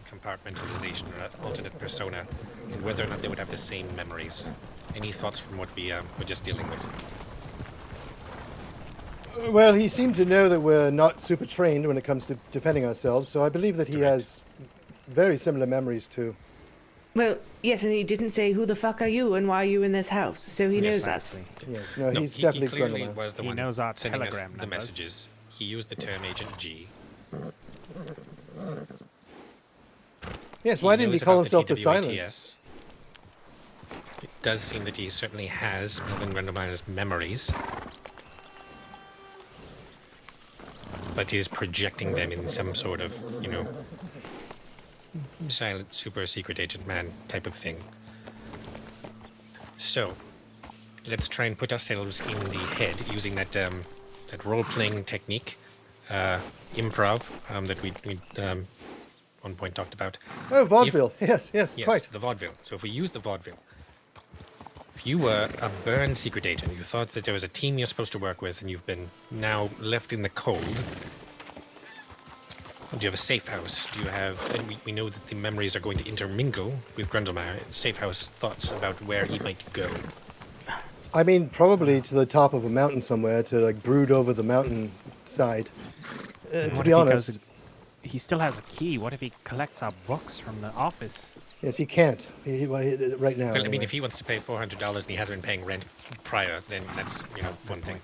compartmentalization or alternate persona, and whether or not they would have the same memories. Any thoughts from what we were just dealing with? well, he seemed to know that we're not super trained when it comes to defending ourselves, so I believe that he Correct. has very similar memories too. Well, yes, and he didn't say, who the fuck are you and why are you in this house? So he knows us. Exactly. Yes, no, No, he's he definitely clearly Grundlemeyer. was the He one knows our sending us telegram the numbers. messages. He used the term Agent G. Yes, why didn't he knows call about himself the T.W.A.T.S. silence? It does seem that he certainly has Melvin Grundlemeyer's memories. But he is projecting them in some sort of, silent, super secret agent man type of thing. So, let's try and put ourselves in the head using that role-playing technique, improv, that we one point talked about. Oh, vaudeville. Yes, Yes, quite. the vaudeville. So if we use the vaudeville, if you were a burned secret agent, you thought that there was a team you're supposed to work with, and you've been now left in the cold, Do you have a safe house? Do you have... And we know that the memories are going to intermingle with Grundlemeyer. Safe house thoughts about where he might go. I mean, probably to the top of a mountain somewhere to like brood over the mountain side. To What be if honest, he still has a key. What if he collects our books from the office? yes, he can't. Right now. Well, I mean, anyway. if he wants to pay $400 and he hasn't been paying rent prior, then that's, one thing.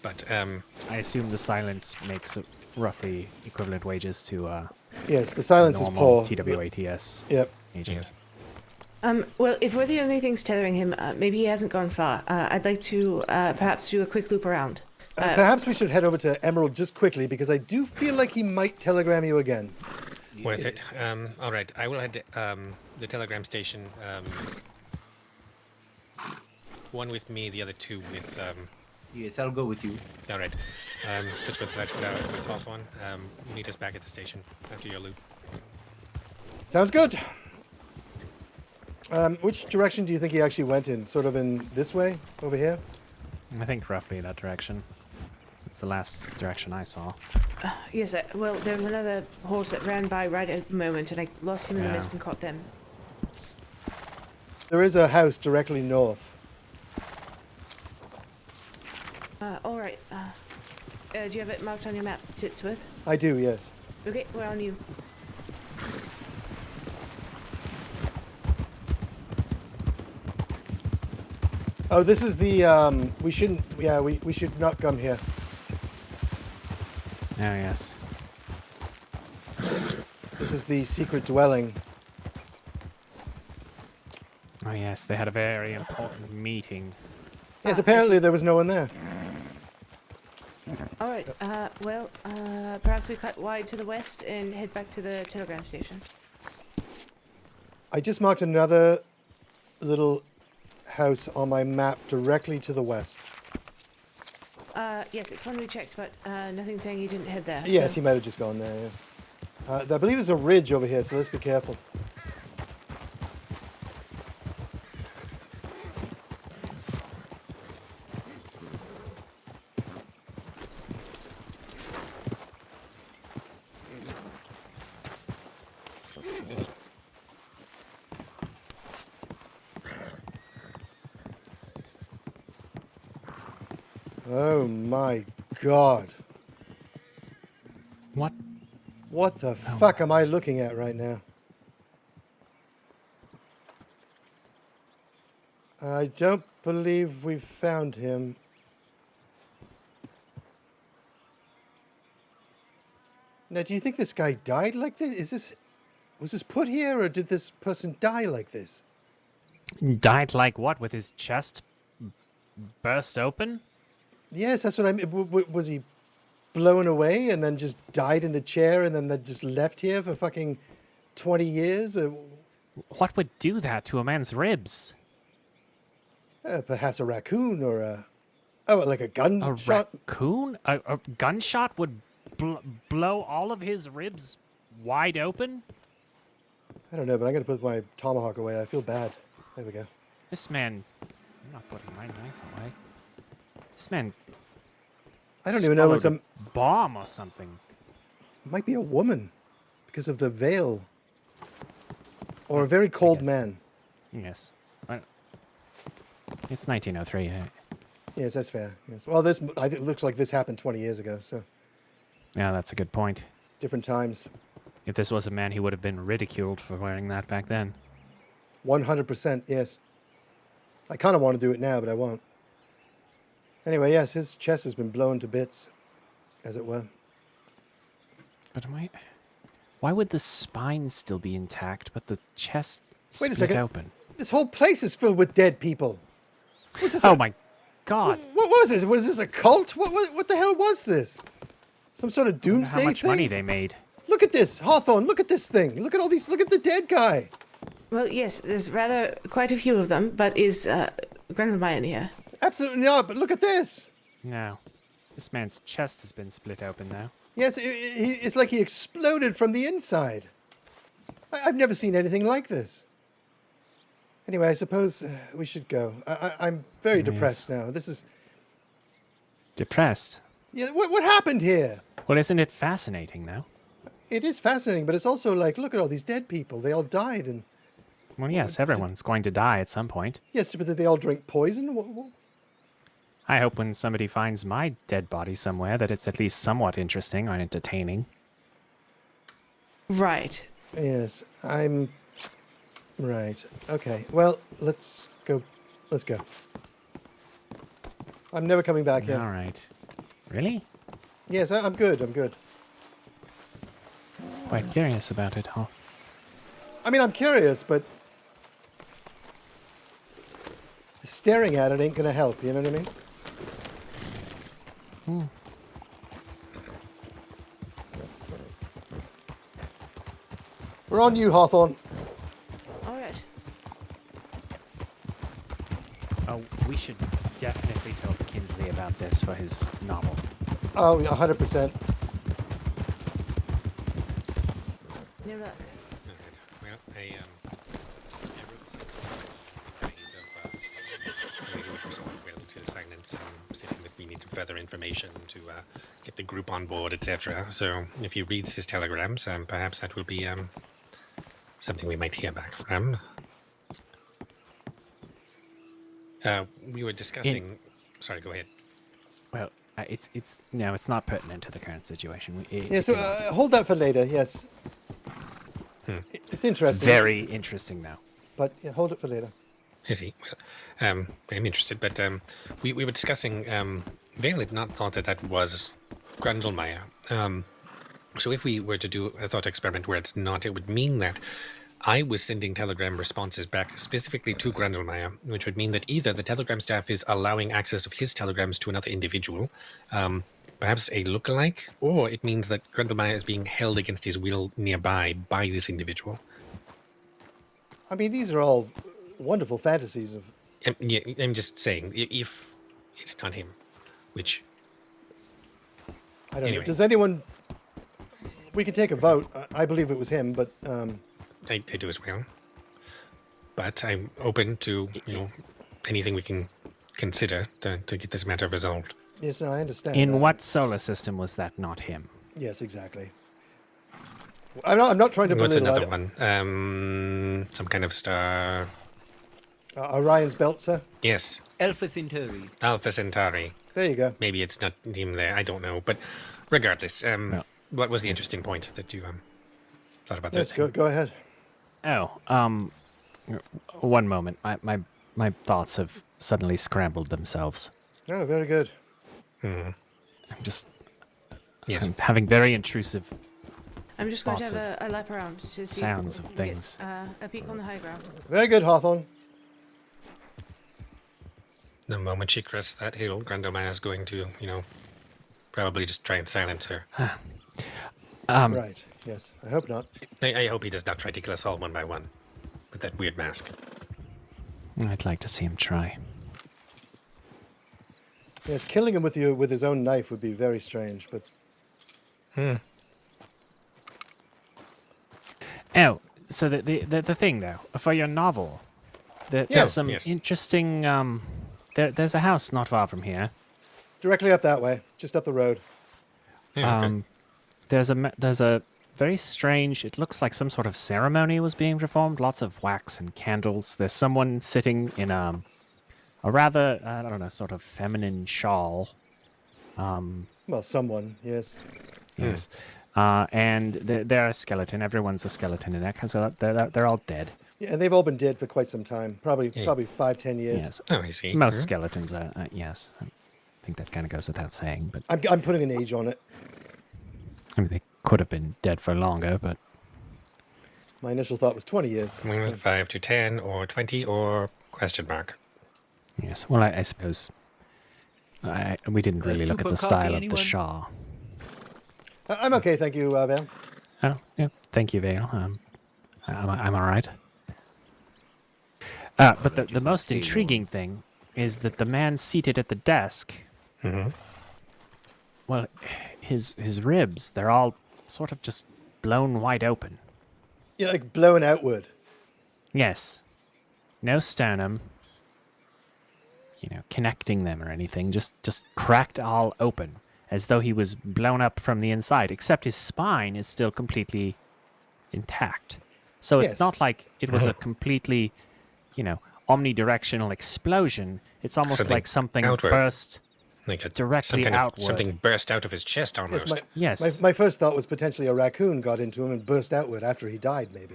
But, I assume the silence makes roughly equivalent wages to Yes, the silence is normal poor. T.W.A.T.S. Yep. agent. Well, if we're the only things tethering him, maybe he hasn't gone far. I'd like to perhaps do a quick loop around. Perhaps we should head over to Emerald just quickly because I do feel like he might telegram you again. worth it. All right, I will head to the telegram station. One with me, the other two with... Yes, I'll go with you. All right. Titsworth with Hawthorne. Meet us back at the station after your loop. Sounds good. Which direction do you think he actually went in? Sort of in this way? Over here? I think roughly that direction. It's the last direction I saw. Yes, well, there was another horse that ran by right at the moment, and I lost him in the Yeah. mist and caught them. There is a house directly north. All right. Do you have it marked on your map, Titsworth? I do, yes. Okay, we're on you. Oh, this is the, we shouldn't, yeah, we should not come here. Oh, yes. This is the secret dwelling. Oh, yes, they had a very important meeting. Yes, apparently there was no one there. All right. Well, perhaps we cut wide to the west and head back to the telegram station. I just marked another little house on my map directly to the west. Yes, it's one we checked, but nothing saying you didn't head there. Yes, so- he might have just gone there, yeah. I believe there's a ridge over here, so let's be careful. Oh my god. What? What the fuck am I looking at right now? I don't believe we've found him. Now, do you think this guy died like this? Was this put here, or did this person die like this? Died like what? With his chest burst open? Yes, that's what I mean. Was he blown away and then just died in the chair and then they just left here for fucking 20 years? What would do that to a man's ribs? Perhaps a raccoon or a... Oh, like a gunshot? A raccoon? A gunshot would blow all of his ribs wide open? I don't know, but I'm going to put my tomahawk away. I feel bad. There we go. This man... I'm not putting my knife away. This man... I don't even know. It's swallowed a bomb or something. might be a woman because of the veil. Or a very cold guess. man. Yes. It's 1903. Yes, that's fair. Yes. Well, this it looks like this happened 20 years ago, so Yeah, that's a good point. different times. If this was a man, he would have been ridiculed for wearing that back then. 100%, yes. I kind of want to do it now, but I won't. Anyway, yes, his chest has been blown to bits, as it were. But why would the spine still be intact, but the chest Wait a split second. open? This whole place is filled with dead people. What's this? Oh my god! What was this? Was this a cult? What the hell was this? Some sort of I wonder doomsday how much thing? money they made. Look at this, Hawthorne. Look at this thing. Look at all these. Look at the dead guy. Well, yes, there's rather quite a few of them, but is Grundlemeyer here? Absolutely not. But look at this. No. This man's chest has been split open now. Yes, it's like he exploded from the inside. I've never seen anything like this. Anyway, I suppose we should go. I'm very Yes. depressed now. This is... Depressed? Yeah, what happened here? Well, isn't it fascinating now? It is fascinating, but it's also like, look at all these dead people. They all died, and Well, yes, everyone's going to die at some point. yes, but did they all drink poison? I hope when somebody finds my dead body somewhere that it's at least somewhat interesting or entertaining. Right. Yes, I'm right. Okay, well, let's go. Let's go. I'm never coming back here. All right. Really? Yes, I'm good. I'm good. Quite curious about it, huh? I mean, I'm curious, but staring at it ain't gonna help. You know what I mean? We're on you, Hawthorne. All right. Oh, we should definitely tell Kinsley about this for his novel. Oh, 100%. No luck. Alright, well, I wrote some ways of somebody who would respond well to silence, saying that we need further information to get the group on board, etc. So if he reads his telegrams, perhaps that will be something we might hear back from. We were discussing. Sorry, go ahead. Well, it's not pertinent to the current situation. Yeah, so hold that for later. Yes. It's interesting. It's very interesting now. But yeah, hold it for later. I see. Well, I'm interested, but we were discussing. Vale had not thought that was Grundelmeyer. So if we were to do a thought experiment where it's not, it would mean that I was sending telegram responses back specifically to Grundelmeyer, which would mean that either the telegram staff is allowing access of his telegrams to another individual, perhaps a lookalike, or it means that Grundelmeyer is being held against his will nearby by this individual. I mean, these are all wonderful fantasies of. Yeah, I'm just saying, if it's not him, which... I don't know. Anyway. Does anyone... We can take a vote. I believe it was him, but... I do as well. But I'm open to, anything we can consider to get this matter resolved. Yes, no, I understand. In what solar system was that not him? Yes, exactly. I'm not trying to What's belittle another either. one? Some kind of star... Orion's belt, sir? Yes, Alpha Centauri. Alpha Centauri. There you go. Maybe it's not him there, I don't know. But regardless, what was the interesting point that you thought about Yes, this? go ahead. Oh, one moment. My thoughts have suddenly scrambled themselves. Oh, very good. I'm just... Yes. I'm having very intrusive I'm just going to Lots have a lap around to see sounds if we of can get, things. a peek on the high ground. Very good, Hawthorne. The moment she crests that hill, Grundelmeyer is going to, probably just try and silence her. Right, yes. I hope not. I hope he does not try to kill us all one by one with that weird mask. I'd like to see him try. Yes, killing him with his own knife would be very strange, but... Oh, so the thing though, for your novel, there's some interesting. There's a house not far from here. Directly up that way, just up the road. Yeah, okay. There's a very strange. It looks like some sort of ceremony was being performed. Lots of wax and candles. There's someone sitting in a rather I don't know sort of feminine shawl. Well, someone, yes. Yes. And they're a skeleton. Everyone's a skeleton in that because they're all dead. Yeah, and they've all been dead for quite some time. Probably 5-10 years. Yes. Oh, I see. Most skeletons are, yes. I think that kind of goes without saying, but I'm putting an age on it. I mean, they could have been dead for longer, but My initial thought was 20 years. Well, So- 5 to 10 or 20 or question mark. yes. Well, I suppose we didn't really look at super the style coffee, of the anyone? Shah. I'm okay, thank you, Val. Oh, yeah. Thank you, Vale. I'm all right. But the most stay intriguing thing is that the man seated at the desk. Well, his ribs, they're all sort of just blown wide open. Yeah, like blown outward. Yes. No sternum, connecting them or anything. Just cracked all open. as though he was blown up from the inside, except his spine is still completely intact. So it's Yes. not like it was a completely, omnidirectional explosion. It's almost like something outward. burst Like directly outward. Something burst out of his chest almost. Yes, my first thought was potentially a raccoon got into him and burst outward after he died, maybe.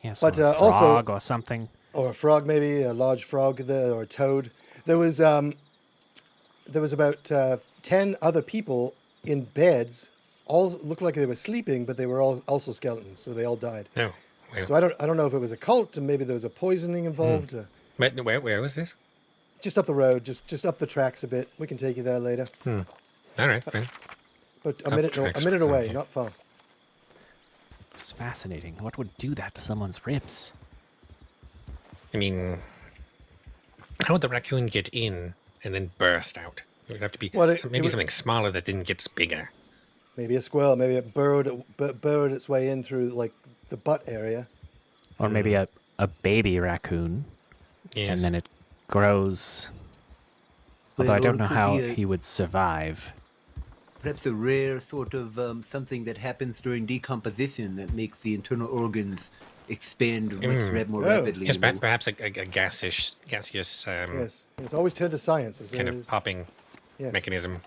Yes, But, or a also- frog or something. Or a frog, maybe a large frog, or a toad. There was about 10 other people in beds. All looked like they were sleeping, but they were all also skeletons, so they all died. No. Well, So I don't know if it was a cult, and maybe there was a poisoning involved. where was this? Just up the road, just up the tracks a bit. We can take you there later. All right. Well, But a Up minute tracks, away, okay. not far. It's fascinating. What would do that to someone's ribs? I mean, how would the raccoon get in and then burst out? It would have to be Well, something smaller that then gets bigger. Maybe a squirrel, maybe it burrowed its way in through like the butt area. Or maybe a baby raccoon, Yes. and then it grows. Although I Well, don't it know could how be a- he would survive. Perhaps a rare sort of something that happens during decomposition that makes the internal organs expand more rapidly. Yes, you know. perhaps a gaseous Yes, it's always turned to science. kind of popping yes. mechanism.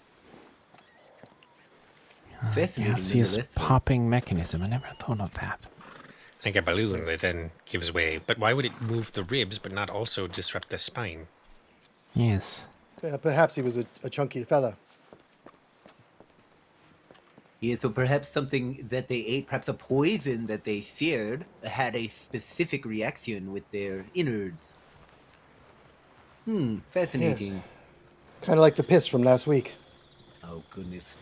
Fascinating. Gaseous nonetheless, though. popping mechanism. I never thought of that. Like a balloon that then gives way. But why would it move the ribs but not also disrupt the spine? Yes. Perhaps he was a chunky fella. Yeah, so perhaps something that they ate, perhaps a poison that they seared, had a specific reaction with their innards. Fascinating. Kind of like the piss from last week. Oh, goodness.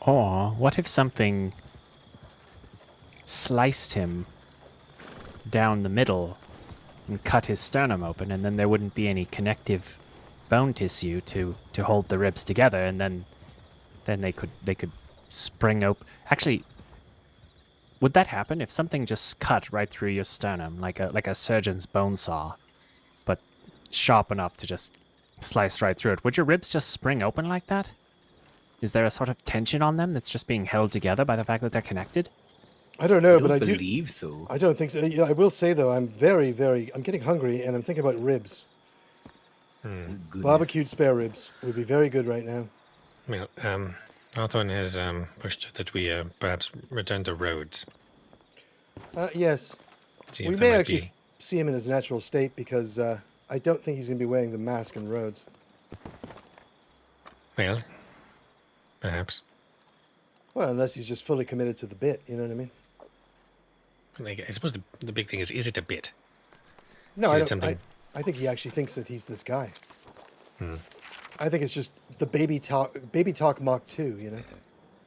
Or what if something sliced him down the middle and cut his sternum open, and then there wouldn't be any connective bone tissue to hold the ribs together, and then they could spring open. Actually, would that happen if something just cut right through your sternum, like a surgeon's bone saw, but sharp enough to just slice right through it? Would your ribs just spring open like that? Is there a sort of tension on them that's just being held together by the fact that they're connected? I don't know, I but I don't do. believe so. I don't think so. I will say though, I'm I'm getting hungry, and I'm thinking about ribs. Goodness. Barbecued spare ribs would be very good right now. Well, Hawthorne has pushed that we perhaps return to Rhodes. Yes, See if we there may might actually be- see him in his natural state because I don't think he's going to be wearing the mask in Rhodes. Well, perhaps. Well, unless he's just fully committed to the bit, you know what I mean? Like, I suppose the big thing is it a bit? No, Is I it don't. something- I think he actually thinks that he's this guy. I think it's just the baby talk Mach 2, you know?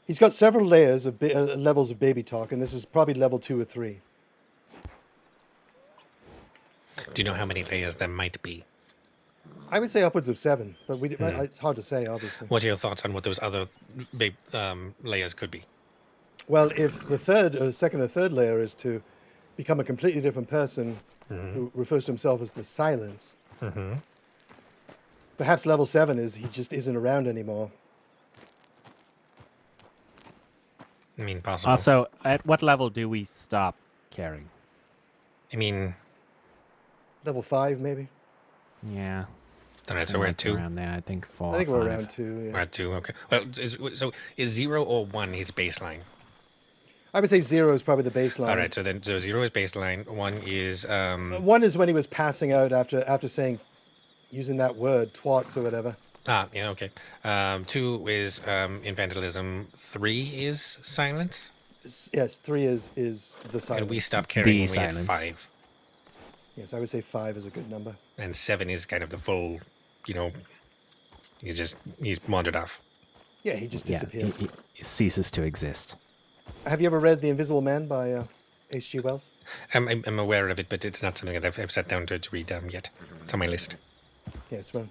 He's got several layers of levels of baby talk, and this is probably level 2 or 3. Do you know how many layers there might be? I would say upwards of 7, but it's hard to say, obviously. What are your thoughts on what those other big layers could be? Well, if the second or third layer is to become a completely different person who refers to himself as the Silence, perhaps level 7 is he just isn't around anymore. I mean, possible. Also, at what level do we stop caring? I mean, Level 5, maybe? Yeah. all right, so we're at 2. Around there, I think 4. I think or we're 5. around 2, yeah. We're at 2, okay. Well, is 0 or 1 his baseline? I would say 0 is probably the baseline. All right, so 0 is baseline. 1 is 1 is when he was passing out after saying, using that word, twats or whatever. yeah, okay. 2 is infantilism. 3 is silence. Yes, 3 is the Silence. And we stopped caring The when we silence. had 5. Yes, I would say 5 is a good number. And 7 is kind of the full, he's wandered off. Yeah, he just Yeah, disappears. he ceases to exist. Have you ever read The Invisible Man by H.G. Wells? I'm aware of it, but it's not something that I've sat down to read yet. It's on my list. Yes, well,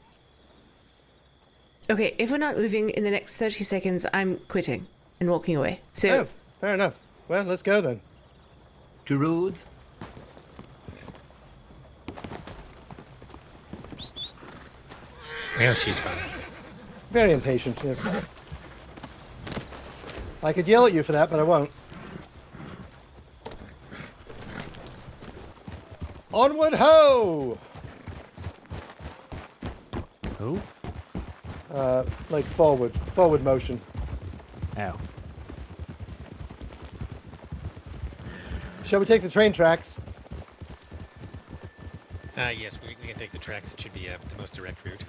Okay, if we're not moving in the next 30 seconds, I'm quitting and walking away. So, oh, fair enough. Well, let's go then. To Rhodes? Yeah, she's fine. Very impatient, yes. I could yell at you for that, but I won't. Onward ho! Who? Like forward motion. Oh. Shall we take the train tracks? Yes, we can take the tracks. It should be the most direct route.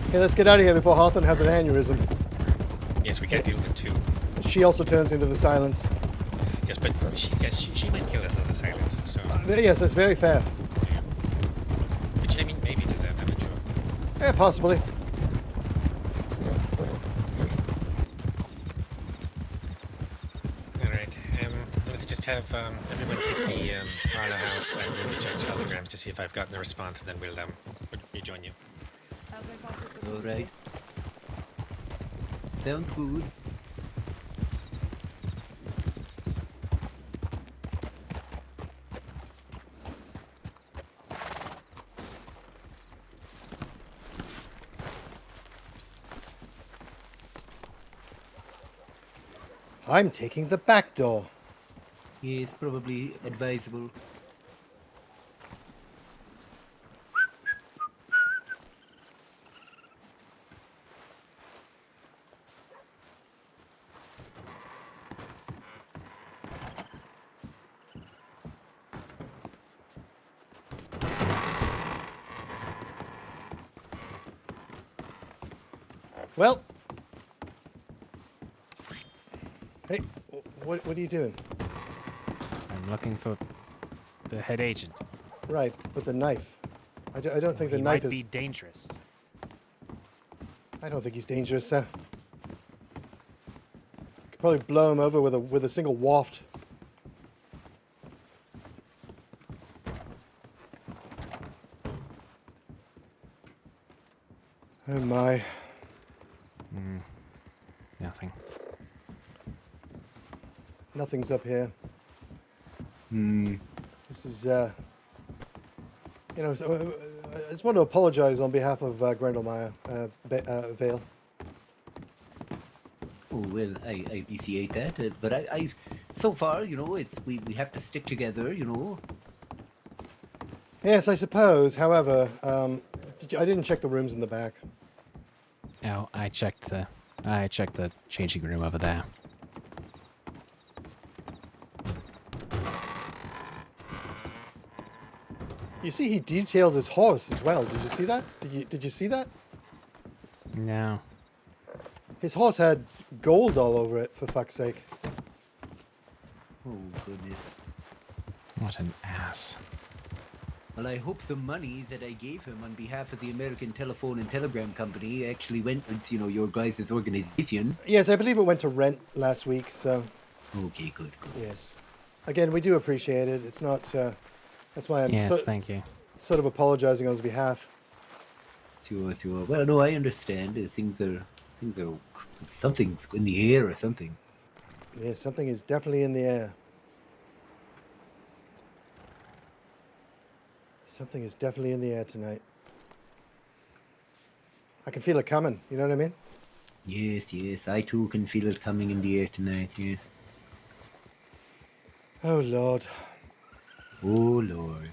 Okay, let's get out of here before Hawthorne has an aneurysm. Yes, we can deal with 2. She also turns into the silence. Yes, but she might kill us as the silence. So, Yes, that's very fair. yeah. Which I mean, maybe does that damage you? Yeah, possibly. All right. Let's just have everyone hit the Arla house and we'll reach out telegrams to see if I've gotten a response, and then we'll rejoin you. All right. Sounds good. I'm taking the back door. Yes, probably advisable. Well. Hey, what are you doing? I'm looking for the head agent. Right, with the knife. I don't think the He knife might is... be dangerous. I don't think he's dangerous, sir. Could probably blow him over with a single waft. Oh my. Nothing. Nothing's up here. This is, you know, I just want to apologize on behalf of Grendelmeyer, Vale. Oh, well, I appreciate that, but I so far, you know, we have to stick together, you know. Yes, I suppose. However, I didn't check the rooms in the back. Oh, I checked the changing room over there. You see, he detailed his horse as well. Did you see that? Did you see that? No. His horse had gold all over it, for fuck's sake. Oh, goodness. What an ass. Well, I hope the money that I gave him on behalf of the American Telephone and Telegram Company actually went with, you know, your guys' organization. Yes, I believe it went to rent last week, so... Okay, good. Yes. Again, we do appreciate it. It's not... that's why I'm Yes, thank you. sort of apologizing on his behalf. Sure. Well, no, I understand. Things are... Something's in the air or something. Yes, something is definitely in the air. Something is definitely in the air tonight. I can feel it coming, you know what I mean? Yes, I too can feel it coming in the air tonight, yes. Oh, Lord. Oh, Lord.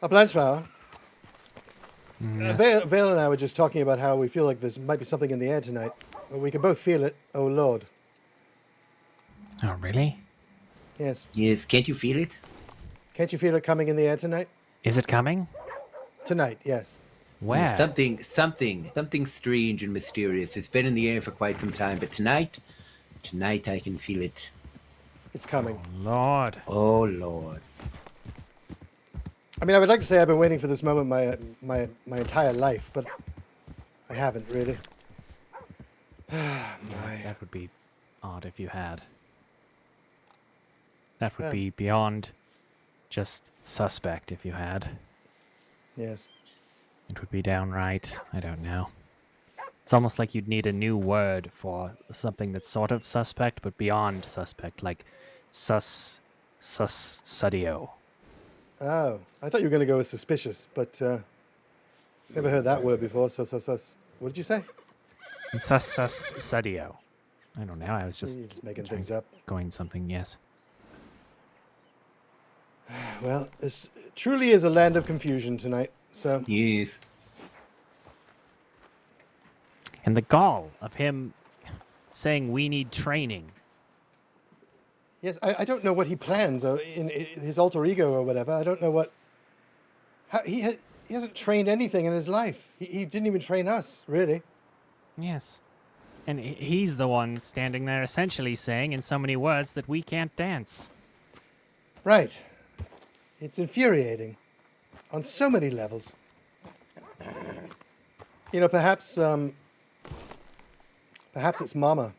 Blanchflower, Yes. Vale and I were just talking about how we feel like there might be something in the air tonight. We can both feel it. Oh, Lord. Oh, really? Yes. Yes, can't you feel it? Can't you feel it coming in the air tonight? Is it coming? Tonight, yes. Where? Something strange and mysterious. It's been in the air for quite some time, but tonight I can feel it. It's coming. Lord. Oh, Lord. I mean, I would like to say I've been waiting for this moment my entire life, but I haven't really. That would be odd if you had. That would Yeah. be beyond just suspect if you had. Yes. It would be downright, I don't know. It's almost like you'd need a new word for something that's sort of suspect, but beyond suspect, like sudio. Oh, I thought you were going to go with suspicious, but never heard that word before. Sus. What did you say? Sudio. I don't know. I was You're just making trying things to up. coin something. Yes. Well, this truly is a land of confusion tonight. So Yes. And the gall of him saying we need training. yes, I don't know what he plans in his alter ego or whatever. I don't know what. He hasn't trained anything in his life. He didn't even train us, really. Yes. And he's the one standing there essentially saying in so many words that we can't dance. Right. It's infuriating on so many levels. You know, perhaps it's Mama.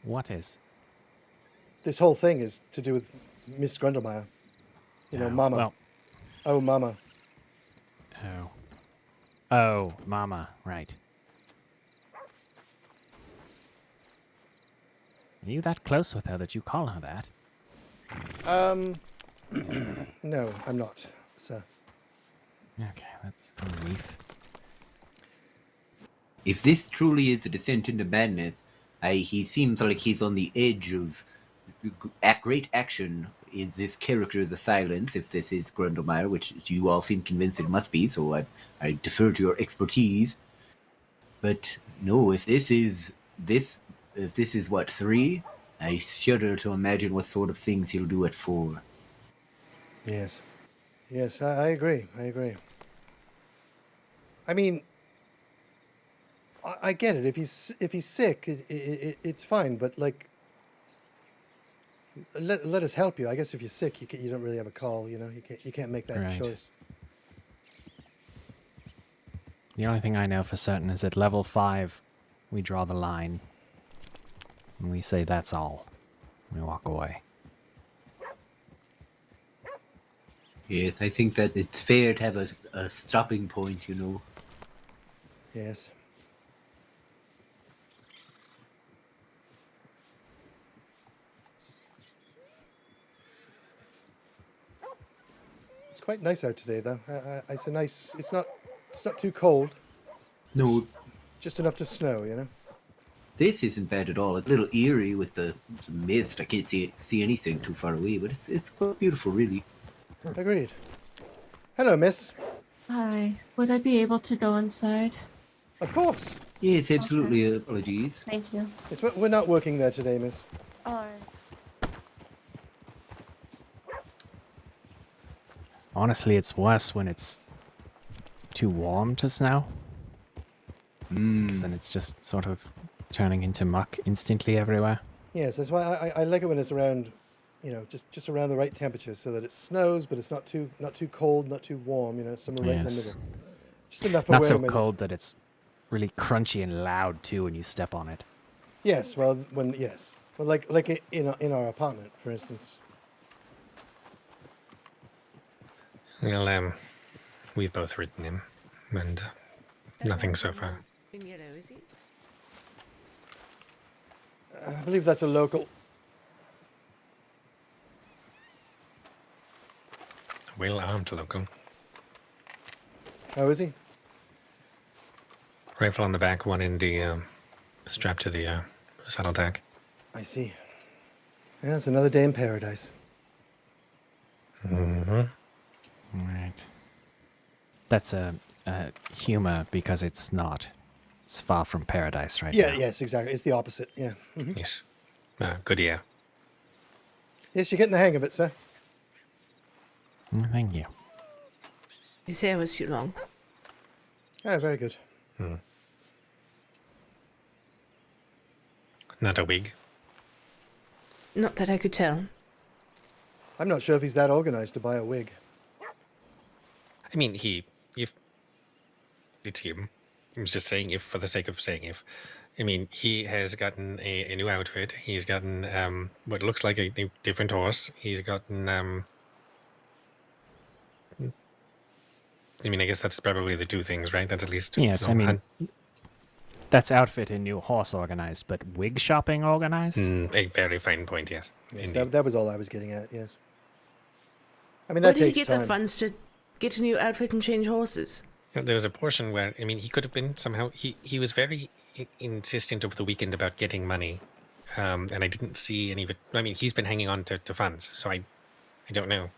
What is? This whole thing is to do with Miss Grundlemeyer. You know, Mama. Well, Oh, Mama. Oh, Mama, right. Are you that close with her that you call her that? No, I'm not, sir. Okay, that's a relief. If this truly is a descent into madness, he seems like he's on the edge of great action. Is this character the Silence, if this is Grundlemeyer, which you all seem convinced it must be, so I defer to your expertise. But no, if this is what, 3, I shudder to imagine what sort of things he'll do at 4. Yes. Yes, I agree. I agree. I mean, I get it. If he's sick, it's fine. But like, let us help you. I guess if you're sick, you don't really have a call. You know, you can't make that Right. choice. The only thing I know for certain is at level 5, we draw the line. And we say that's all. We walk away. Yes, I think that it's fair to have a stopping point, you know. Yes. It's quite nice out today, though. It's a nice. It's not too cold. No, Just enough to snow, you know. this isn't bad at all. It's a little eerie with the mist. I can't see anything too far away, but it's quite beautiful, really. Agreed. Hello, miss. Hi. Would I be able to go inside? Of course. Yes, absolutely. Apologies. Thank you. Yes, we're not working there today, miss. Alright. Honestly, it's worse when it's too warm to snow. Because then it's just sort of turning into muck instantly everywhere. Yes, that's why I like it when it's around, you know, just around the right temperature, so that it snows, but it's not too cold, not too warm. You know, somewhere right in the Yes. middle. Just enough for Not where so when- cold that it's really crunchy and loud too when you step on it. Yes, well, like in our apartment, for instance. Well, we've both ridden him, and nothing so far. Is he? I believe that's a local. Well-armed local. Oh, is he? Rifle on the back, one in the strap to the saddle-tack. I see. Yeah, it's another day in paradise. Mm-hmm. Right. That's a humor because it's not. It's far from paradise right Yeah, now. yes, exactly. It's the opposite. Yeah. Mhm. Yes. Good ear. Yes, you're getting the hang of it, sir. Thank you. His hair was too long. Ah, very good. Not a wig. Not that I could tell. I'm not sure if he's that organized to buy a wig. I mean, if it's him. I was just saying if for the sake of saying if. I mean, he has gotten a new outfit. He's gotten what looks like a different horse. He's gotten I mean, I guess that's probably the two things, right? That's at least... Yes, no, I mean, that's outfit in new horse organized, but wig shopping organized? a very fine point, yes. Yes, Indeed. that was all I was getting at, yes. I mean, Where that did he takes get time. the funds to get a new outfit and change horses? There was a portion where, I mean, he could have been somehow... He was very insistent over the weekend about getting money, and I didn't see any of it. I mean, he's been hanging on to funds, so I don't know.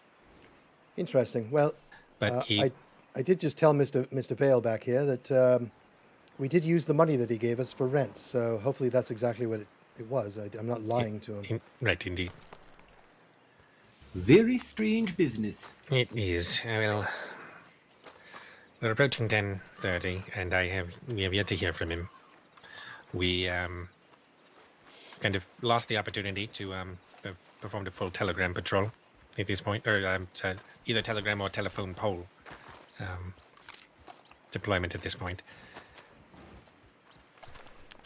Interesting. Well, But I did just tell Mr. Vale back here that we did use the money that he gave us for rent, so hopefully that's exactly what it was. I'm not lying to him. Right, indeed. Very strange business. It is. Well, we're approaching 10:30, and we have yet to hear from him. We kind of lost the opportunity to perform a full telegram patrol at this point, or either telegram or telephone pole deployment at this point.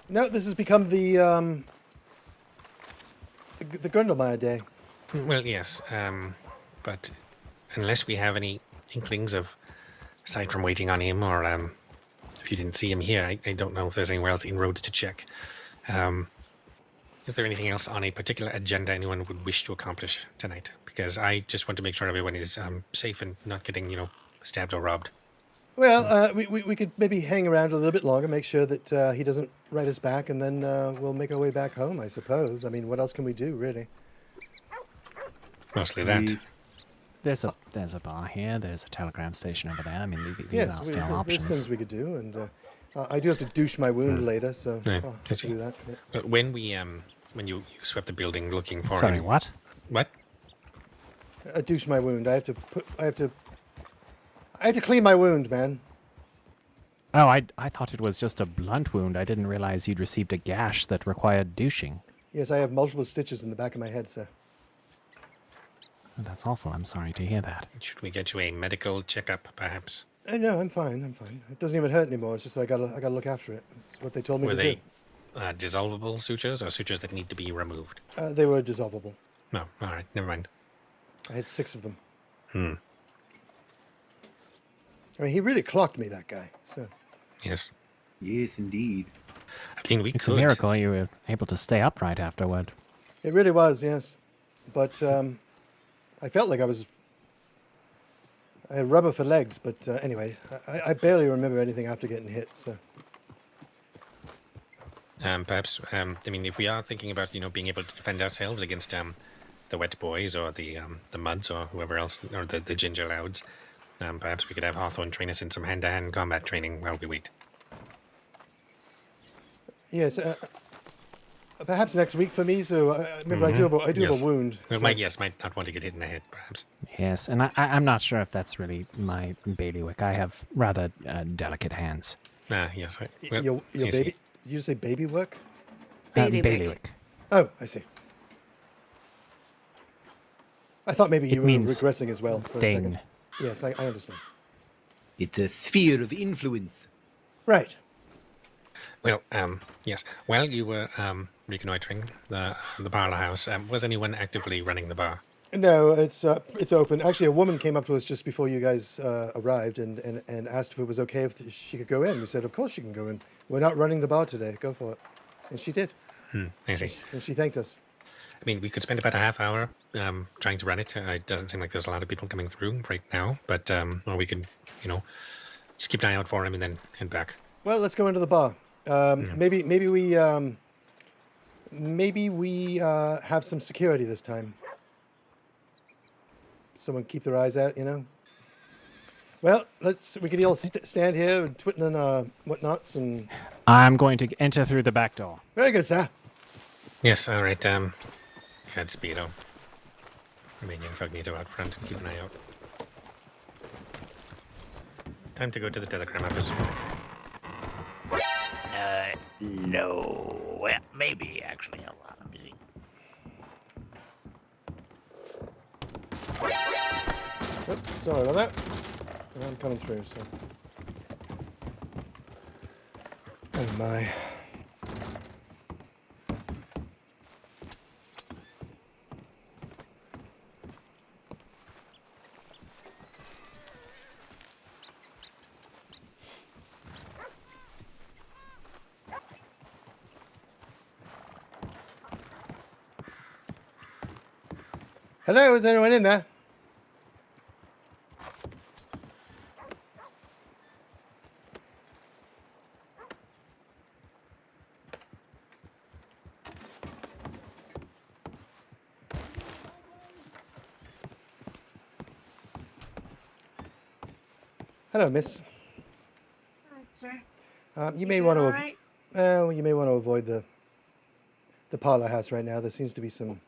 No, this has become the Grundlemeyer day. Well, yes, but unless we have any inklings of, aside from waiting on him, or if you didn't see him here, I don't know if there's anywhere else inroads to check. Is there anything else on a particular agenda anyone would wish to accomplish tonight? Because I just want to make sure everyone is safe and not getting, stabbed or robbed. Well, we could maybe hang around a little bit longer, make sure that he doesn't write us back, and then we'll make our way back home, I suppose. I mean, what else can we do, really? Mostly that. There's a bar here. There's a telegram station over there. I mean, these Yes, are still there's options. things we could do, and I do have to douche my wound later, so Yeah, I'll I have see. to do that. Yeah. But when you swept the building looking for Sorry, him, what? What? Douche my wound. I have to clean my wound, man. Oh, I thought it was just a blunt wound. I didn't realize you'd received a gash that required douching. Yes, I have multiple stitches in the back of my head, sir. Oh, that's awful. I'm sorry to hear that. Should we get you a medical checkup, perhaps? No, I'm fine. I'm fine. It doesn't even hurt anymore. It's just I gotta look after it. It's what they told me Were to they do. dissolvable sutures or sutures that need to be removed? They were dissolvable. No, all right, never mind. I had 6 of them. Hmm. I mean, he really clocked me, that guy. So. Yes. Yes, indeed. I mean, we It's could. a miracle you were able to stay upright afterward. It really was, yes. But I felt like I had rubber for legs, but anyway, I barely remember anything after getting hit, so. Perhaps, I mean, if we are thinking about, being able to defend ourselves against the Wet Boys or the Muds or whoever else, or the Ginger Louds, perhaps we could have Hawthorne train us in some hand-to-hand combat training while we wait. Yes, perhaps next week for me, so remember I do have a wound. Well, So. might not want to get hit in the head, perhaps. Yes, and I'm not sure if that's really my bailiwick. I have rather delicate hands. Yes. Your I see. baby? Did you say baby work? Bailiwick. Bailiwick. Oh, I see. I thought maybe you were means regressing as well for a thing. second. Yes, I understand. It's a sphere of influence. Right. Well, yes. While you were reconnoitering the parlor house, was anyone actively running the bar? No, it's open. Actually, a woman came up to us just before you guys arrived and asked if it was okay if she could go in. We said, of course she can go in. We're not running the bar today. Go for it. And she did. I see. And she thanked us. I mean, we could spend about a half hour trying to run it. It doesn't seem like there's a lot of people coming through right now, but or we could, just keep an eye out for him and then head back. Well, let's go into the bar. Maybe we have some security this time. Someone keep their eyes out, Well, we could all stand here and twiddling our whatnots and. I'm going to enter through the back door. Very good, sir. Yes, all right. Head speedo. Remain incognito out front and keep an eye out. Time to go to the telegram office. No. Well, maybe, actually. Hold on. I'm busy. Oops, sorry about that. I'm coming through, so. Oh my. Hello, is anyone in there? Hello, miss. Hi, sir. You may want to. Alright? Well, you may want to avoid the parlor house right now. There seems to be some.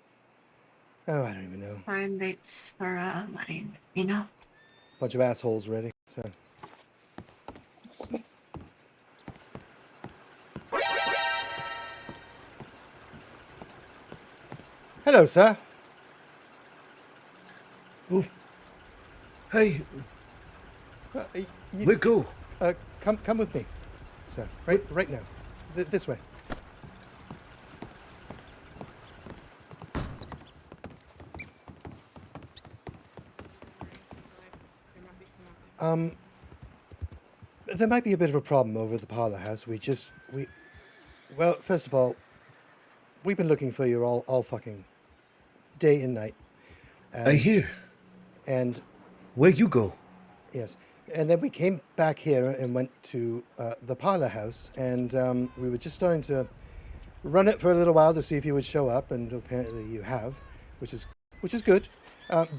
Oh, I don't even know. It's fine. Thanks for letting me know. Bunch of assholes ready. So. Hello, sir. Oh. Hey, You, let go. come with me, sir. Right now. This way. There might be a bit of a problem over at the parlor house. Well, first of all, we've been looking for you all fucking day and night. I hear. And Where you go? yes, and then we came back here and went to the parlor house, and we were just starting to run it for a little while to see if you would show up, and apparently you have, which is good.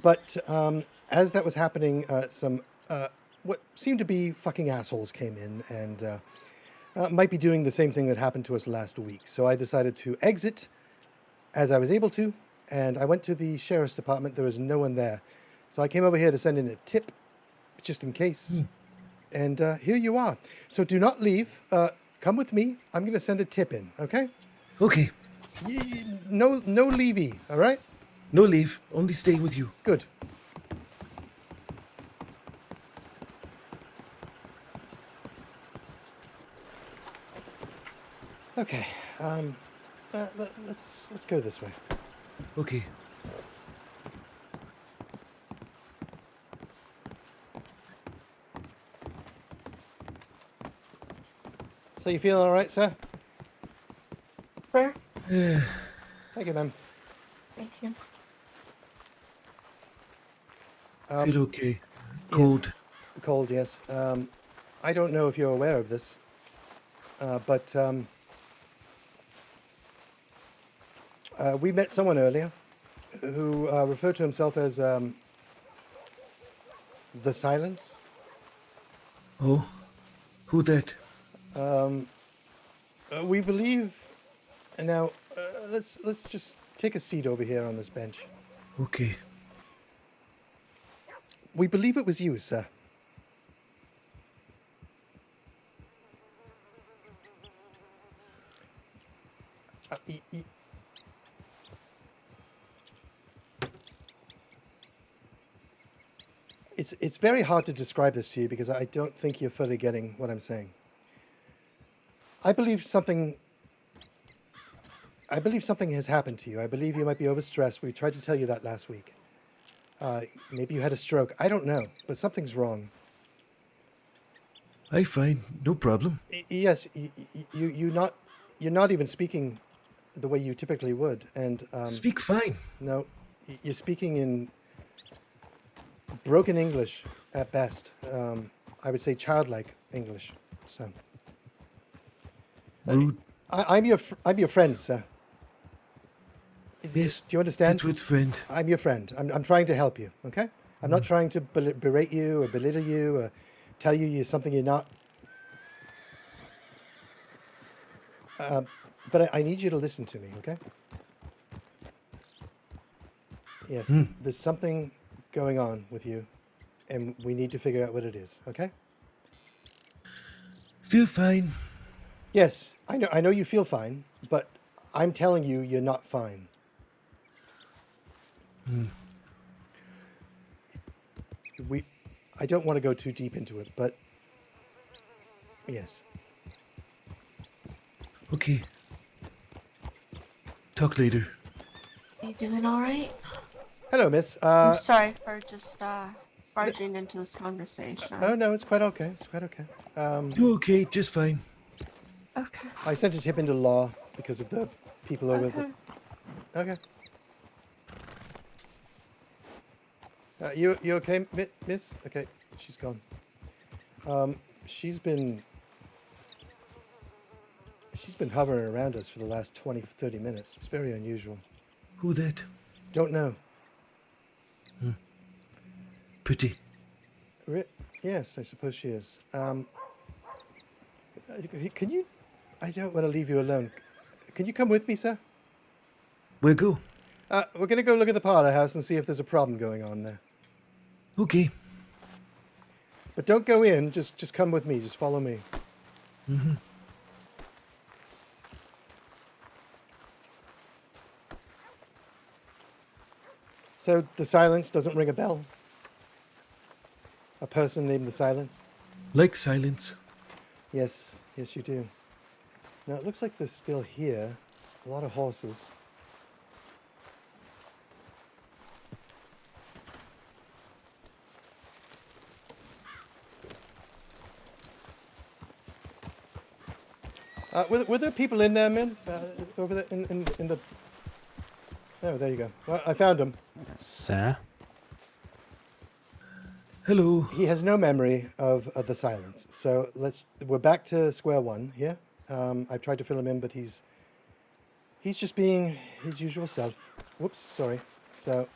But as that was happening, some what seemed to be fucking assholes came in and might be doing the same thing that happened to us last week. So I decided to exit as I was able to, and I went to the sheriff's department. There was no one there. So I came over here to send in a tip, just in case. And here you are. So do not leave. Come with me. I'm going to send a tip in, okay? Okay. No leavey, all right? No leave. Only stay with you. Good. Okay. Let's go this way. Okay. So you feeling all right, sir? Sir? Thank you, ma'am. Thank you. Feel okay. Cold. Yes, cold, yes. I don't know if you're aware of this, but we met someone earlier who referred to himself as the Silence. Oh, who that? We believe. And now, let's just take a seat over here on this bench. Okay. We believe it was you, sir. It's very hard to describe this to you because I don't think you're fully getting what I'm saying. I believe something has happened to you. I believe you might be overstressed. We tried to tell you that last week. Maybe you had a stroke. I don't know, but something's wrong. I fine. No problem. Yes, you're not even speaking the way you typically would, and Speak fine. no, you're speaking in broken English at best. I would say childlike English. So Rude. I'm your friend, sir. Yes. Do you understand? Titsworth's friend. I'm your friend. I'm trying to help you. Okay. I'm not trying to berate you or belittle you or tell you you're something you're not. But I need you to listen to me, okay? Yes, there's something going on with you, and we need to figure out what it is, okay? Feel fine. Yes, I know you feel fine, but I'm telling you you're not fine. I don't want to go too deep into it, but yes. Okay. Talk later. You doing alright? Hello, miss. I'm sorry for just barging into this conversation. Oh no, it's quite okay. It's quite okay. You okay? Just fine. Okay. I sent a tip into law because of the people over Okay. the. Okay. You okay, miss? Okay, she's gone. She's been hovering around us for the last 20, 30 minutes. It's very unusual. Who that? Don't know. Pretty. Yes, I suppose she is. Can you... I don't want to leave you alone. Can you come with me, sir? Where go? We're going to go look at the parlor house and see if there's a problem going on there. Okay. But don't go in. Just come with me. Just follow me. Mm-hmm. So the silence doesn't ring a bell? A person named the Silence? Like silence. Yes, you do. Now it looks like they're still here. A lot of horses. Were there people in there, Min? Over there in the... Oh, there you go. Well, I found him. Sir? Hello. He has no memory of the Silence. So we're back to square one here. I've tried to fill him in, but he's just being his usual self. Whoops, sorry. So,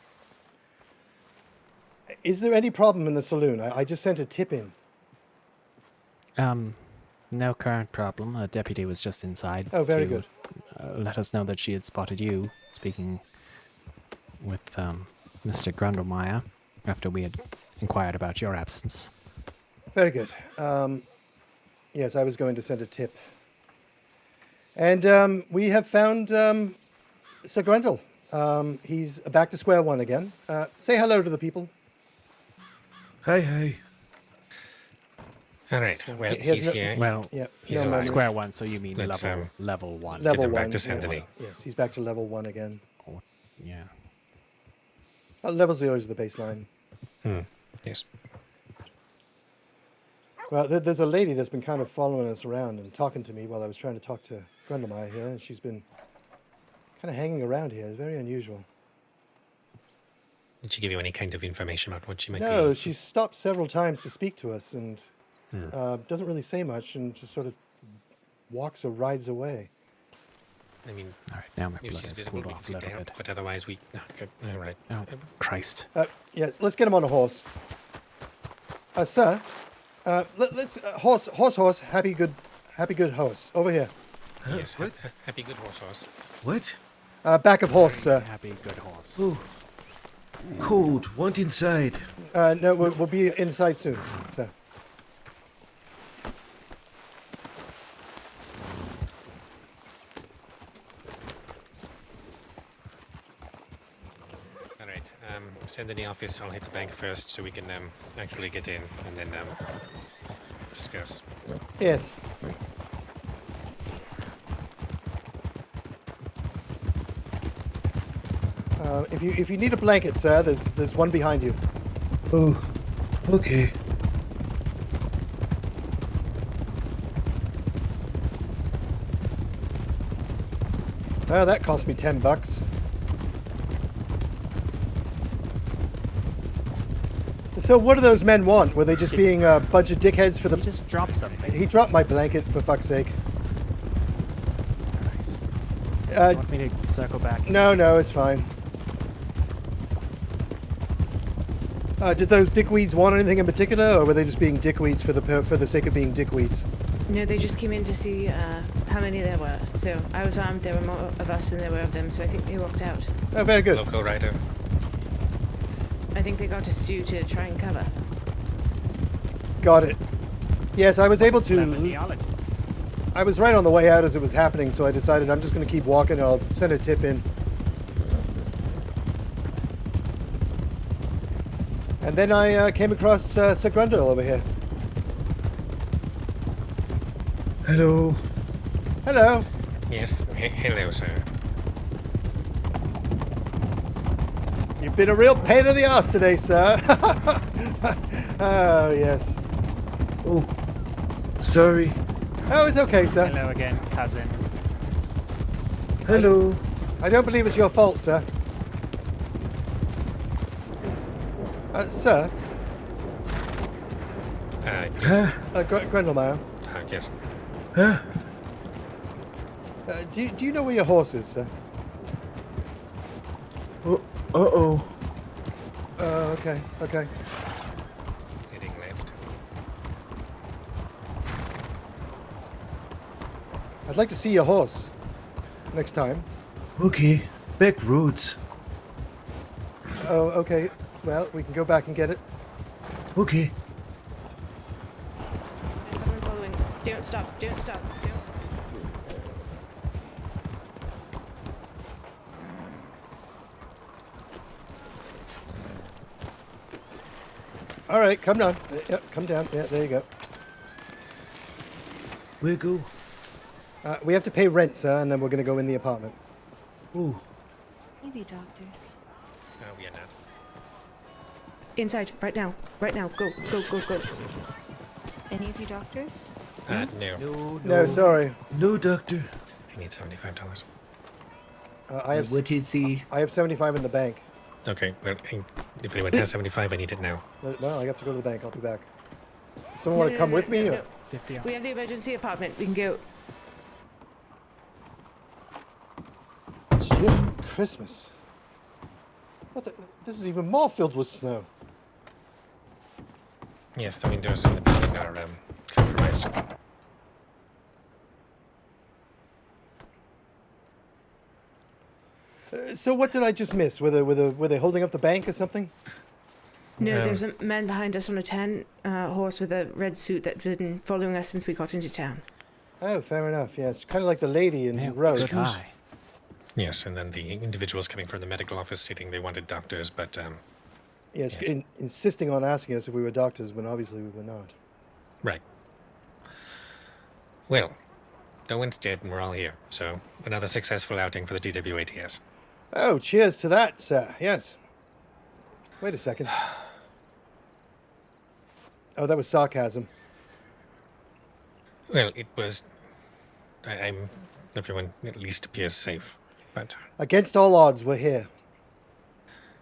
is there any problem in the saloon? I just sent a tip in. No current problem. A deputy was just inside. Oh, very to, good. Let us know that she had spotted you speaking with Mr. Grundlemeyer after we had inquired about your absence. Very good. Yes, I was going to send a tip. And we have found Sir Grundle. He's back to square one again. Say hello to the people. Hi. All right. So Well, he has he's no- here. Well, Yeah, He's no alive. memory. square one, so you mean Let's, level one. Level him back one. to Saint-Denis. Yes, he's back to level one again. Yeah. Levels are always the baseline. Yes. Well, there's a lady that's been kind of following us around and talking to me while I was trying to talk to Grundlemeyer here, and she's been kind of hanging around here. It's very unusual. Did she give you any kind of information about what she might No, be? she's stopped several times to speak to us and doesn't really say much and just sort of walks or rides away. I mean, All right, now my if blood she's has visible, cooled we off can a seek to little help. bit. But otherwise, we... Oh, good. All right. Oh, Christ. Yes, let's get him on a horse. Sir, let's horse. Happy good horse. Over here. Yes. What? Happy good horse. What? Back of horse, sir. Happy, good horse. Oh. Cold. Want inside. No, we'll be inside soon, sir. All right. Send in the office. I'll hit the bank first so we can actually get in and then discuss. Yes. If you need a blanket, sir, there's one behind you. Oh. Okay. Oh, that cost me $10. So what do those men want? Were they just being a bunch of dickheads for He the... just dropped something. He dropped my blanket, for fuck's sake. Christ. You want me to circle back? No, it's fine. Did those dickweeds want anything in particular, or were they just being dickweeds for the sake of being dickweeds? No, they just came in to see how many there were. So I was armed. There were more of us than there were of them. So I think they walked out. Oh, very good. Local writer. I think they got to Stu to try and cover. Got it. Yes, I was able Clever to... theology. I was right on the way out as it was happening, so I decided I'm just going to keep walking and I'll send a tip in. And then I came across Sir Grundle over here. Hello. Hello. Yes. Hello, sir. You've been a real pain in the ass today, sir. Oh, yes. Oh. Sorry. Oh, it's okay, sir. Hello again, cousin. Hello. I don't believe it's your fault, sir. Sir, Yes. Grendelmeyer, Yes. Huh? do you know where your horse is, sir? Oh, uh-oh. Okay. Heading left. I'd like to see your horse next time. Okay. Back roads. Oh, okay. Well, we can go back and get it. Okay. There's someone following. Don't stop. Don't stop. Don't stop. All right, come down. Yep, come down. Yeah, there you go. Where go? We have to pay rent, sir, and then we're going to go in the apartment. Oh. Maybe doctors. No, we are not. Inside. Right now. Right now. Go. Go. Go. Go. Any of you doctors? No. No, sorry. No, doctor. I need $75. I have What is the... I have 75 in the bank. Okay, well, if anyone has 75, I need it now. Well, I have to go to the bank. I'll be back. Does someone want to come with me? No, Or? no. 50 We have the emergency apartment. We can go. Jim, Christmas. What the? This is even more filled with snow. Yes, the windows in the building are compromised. So what did I just miss? Were they holding up the bank or something? No, Um, there's a man behind us on a tan horse with a red suit that's been following us since we got into town. Oh, fair enough. Yes, kind of like the lady in Yeah, Rhodes. good guy. Yes, and then the individuals coming from the medical office stating they wanted doctors, but Yes, Yes. insisting on asking us if we were doctors when obviously we were not. right. Well, no one's dead and we're all here, so another successful outing for the T.W.A.T.S. Oh, cheers to that, sir. Yes. Wait a second. Oh, that was sarcasm. Well, it was. I'm. Everyone at least appears safe, but Against all odds, we're here.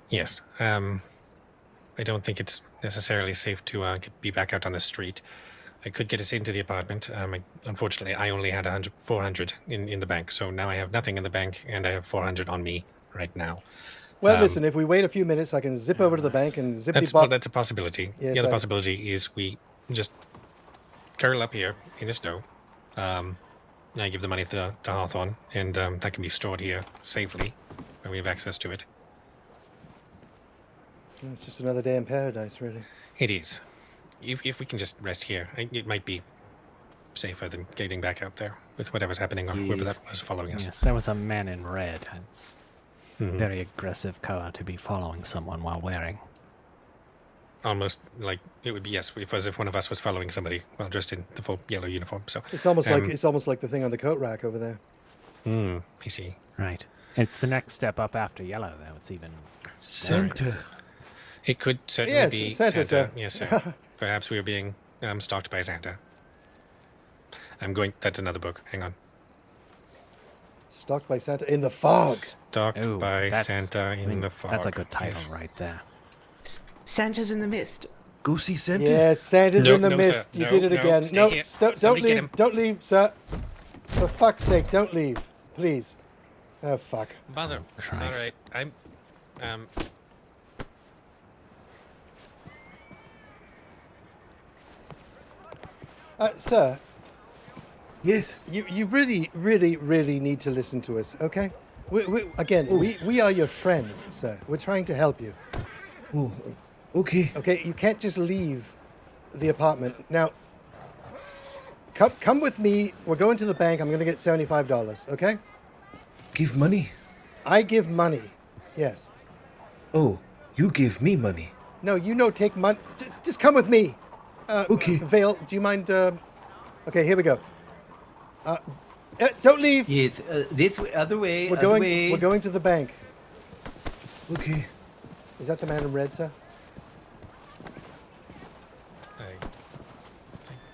yes. I don't think it's necessarily safe to be back out on the street. I could get us into the apartment. Unfortunately, I only had 400 in the bank, so now I have nothing in the bank, and I have 400 on me right now. Well, listen, if we wait a few minutes, I can zip over to the bank and zippity That's, well, bop. that's a possibility. Yes, the other I- possibility is we just curl up here in the snow. I give the money to Hawthorne, and that can be stored here safely when we have access to it. It's just another day in paradise, really. It is. If we can just rest here, it might be safer than getting back out there with whatever's happening or whoever that was following us. Yes, there was a man in red. It's Mhm. very aggressive color to be following someone while wearing. Almost like it would be, yes, as if one of us was following somebody while dressed in the full yellow uniform. So It's almost like the thing on the coat rack over there. I see. Right. It's the next step up after yellow, though. It's even Santa. It could certainly Yes, be Santa, sir. Yes, sir. Perhaps we are being stalked by Santa. That's another book. Hang on. Stalked by Santa in the fog. Stalked Ooh, by that's- Santa I in mean, the fog. That's a good title Yes. right there. Santa's in the mist. Go see Santa. Yes, Santa's No, in the no, mist. sir. You No, did it no, again. stay No, here. don't Somebody get leave. him. Don't leave, sir. For fuck's sake, don't leave. Please. Oh, fuck. Mother. Christ. All right. I'm. Sir, Yes. you really, really, really need to listen to us, okay? We are your friends, sir. We're trying to help you. Oh, okay. Okay, you can't just leave the apartment. Now, come with me. We're going to the bank. I'm going to get $75, okay? Give money. I give money. Yes. Oh, you give me money. No, take money. Just come with me. Okay. Vale, do you mind? Okay, here we go. Don't leave. Yes, this way, other way, We're other going. way. We're going to the bank. Okay. Is that the man in red, sir?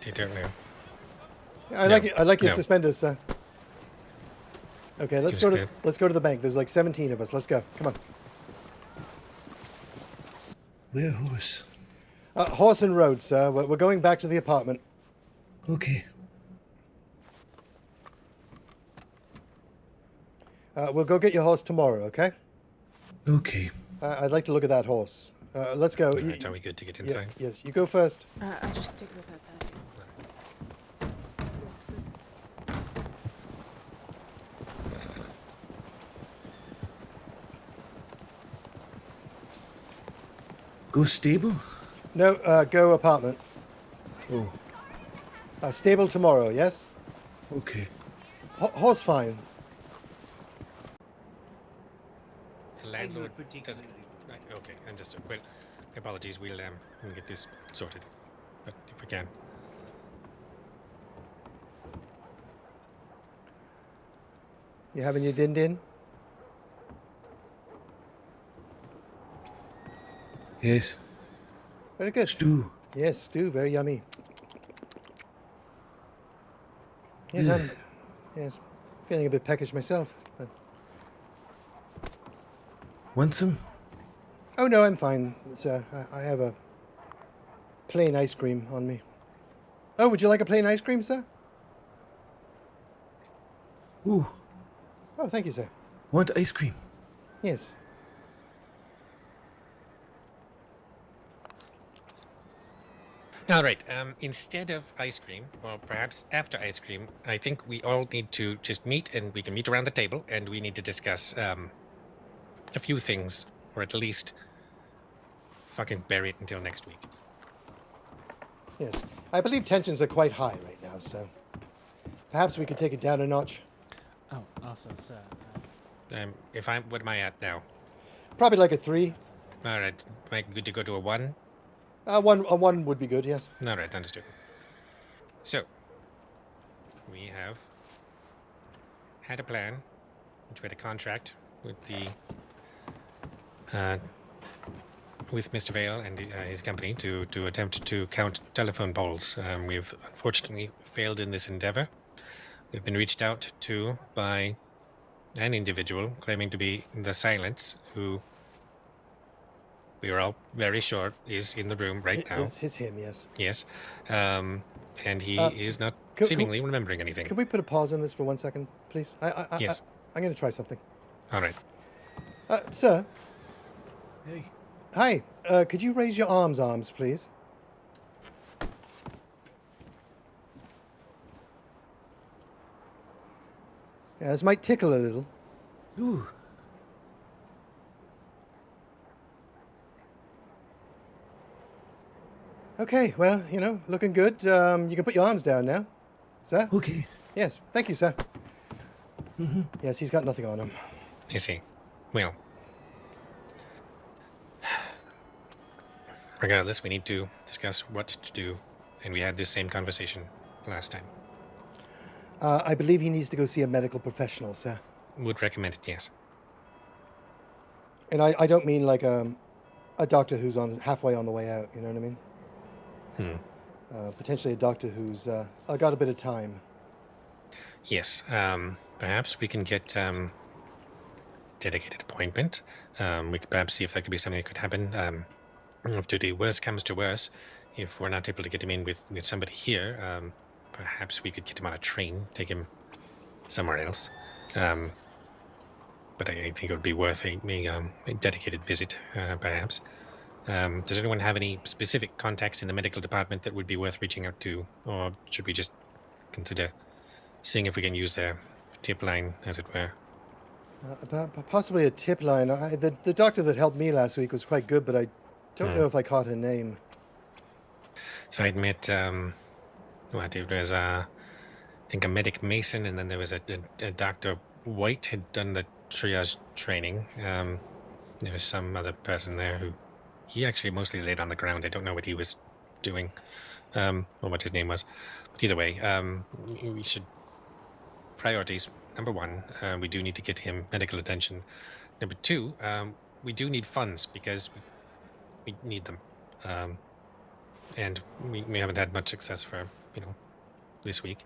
I don't know. I No, like it. I like your no. suspenders, sir. Okay, let's Seems go to good. let's go to the bank. There's like 17 of us. Let's go. Come on. Where horse? Horse and road, sir. We're going back to the apartment. Okay. We'll go get your horse tomorrow, okay? Okay. I'd like to look at that horse. Let's go. Alright, are we good to get inside? Yes, you go first. I'll just take a look outside. Go stable? No, go apartment. Oh, Stable tomorrow, yes? okay. Horse fine. The landlord not particularly doesn't. Right, okay, understood. Well, apologies. We'll get this sorted, but if we can. You having your din-din? Yes. Very good. Stew. Yes, stew, very yummy. Yes, Yeah. I'm feeling a bit peckish myself. But... Want some? Oh, no, I'm fine, sir. I have a plain ice cream on me. Oh, would you like a plain ice cream, sir? Ooh, Oh, thank you, sir. want ice cream? Yes. All right. Instead of ice cream, or perhaps after ice cream, I think we all need to just meet, and we can meet around the table, and we need to discuss a few things, or at least fucking bury it until next week. Yes. I believe tensions are quite high right now, so perhaps we could take it down a notch. Oh, also, sir. What am I at now? Probably like a 3. All right. Am I good to go to a 1? A 1 would be good, yes. All right, understood. So, we have had a plan, which we had a contract with the with Mr. Vale and his company to attempt to count telephone poles. We've unfortunately failed in this endeavor. We've been reached out to by an individual claiming to be the Silence, who we are all very sure is in the room right now. It's him, yes. Yes. And he is not Can- seemingly remembering anything. Can we put a pause on this for 1 second, please? Yes. I'm going to try something. All right. Sir, Hey. hi. Could you raise your arms, please? Yeah, this might tickle a little. Ooh. Okay, well, looking good. You can put your arms down now. Sir? Okay. Yes, thank you, sir. Yes, he's got nothing on him. I see. Well, regardless, we need to discuss what to do, and we had this same conversation last time. I believe he needs to go see a medical professional, sir. Would recommend it, yes. And I don't mean like a doctor who's halfway on the way out, you know what I mean? Potentially a doctor who's got a bit of time. Yes. Perhaps we can get dedicated appointment. We could perhaps see if that could be something that could happen. If the worst comes to worst, if we're not able to get him in with somebody here, perhaps we could get him on a train, take him somewhere else. But I think it would be worth a dedicated visit, perhaps. Does anyone have any specific contacts in the medical department that would be worth reaching out to? Or should we just consider seeing if we can use their tip line, as it were? Possibly a tip line. The doctor that helped me last week was quite good, but I don't know if I caught her name. So I'd met, there was I think a medic Mason, and then there was a Dr. White had done the triage training. There was some other person there who he actually mostly laid on the ground. I don't know what he was doing, or what his name was. But either way, we should priorities. Number 1, we do need to get him medical attention. Number 2, we do need funds because we need them. And we haven't had much success for, this week.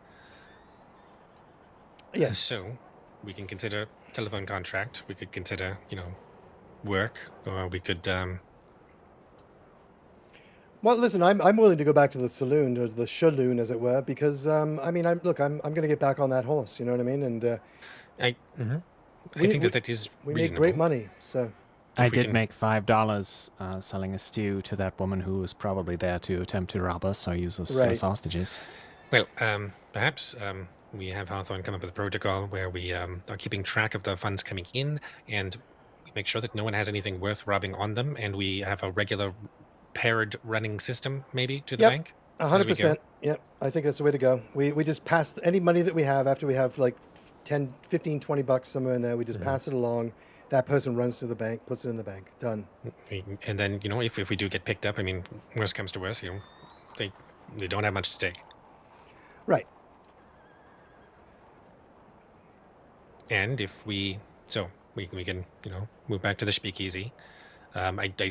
Yes. So we can consider telephone contract. We could consider, work, or we could Well, listen, I'm willing to go back to the saloon, or the saloon, as it were, because I mean, I'm going to get back on that horse. You know what I mean? And I think that is we reasonable. make great money. So I If we did can- make $5 selling a stew to that woman who was probably there to attempt to rob us or use us Right. as hostages. Well, perhaps we have Hawthorne come up with a protocol where we are keeping track of the funds coming in, and we make sure that no one has anything worth robbing on them, and we have a regular paired running system, maybe, to the Yep. bank? 100%. Yep. I think that's the way to go. We just pass any money that we have after we have like 10, 15, 20 bucks somewhere in there. We just pass it along. That person runs to the bank, puts it in the bank. Done. And then, if we do get picked up, I mean, worst comes to worst, they don't have much to take. Right. And if we can, move back to the speakeasy.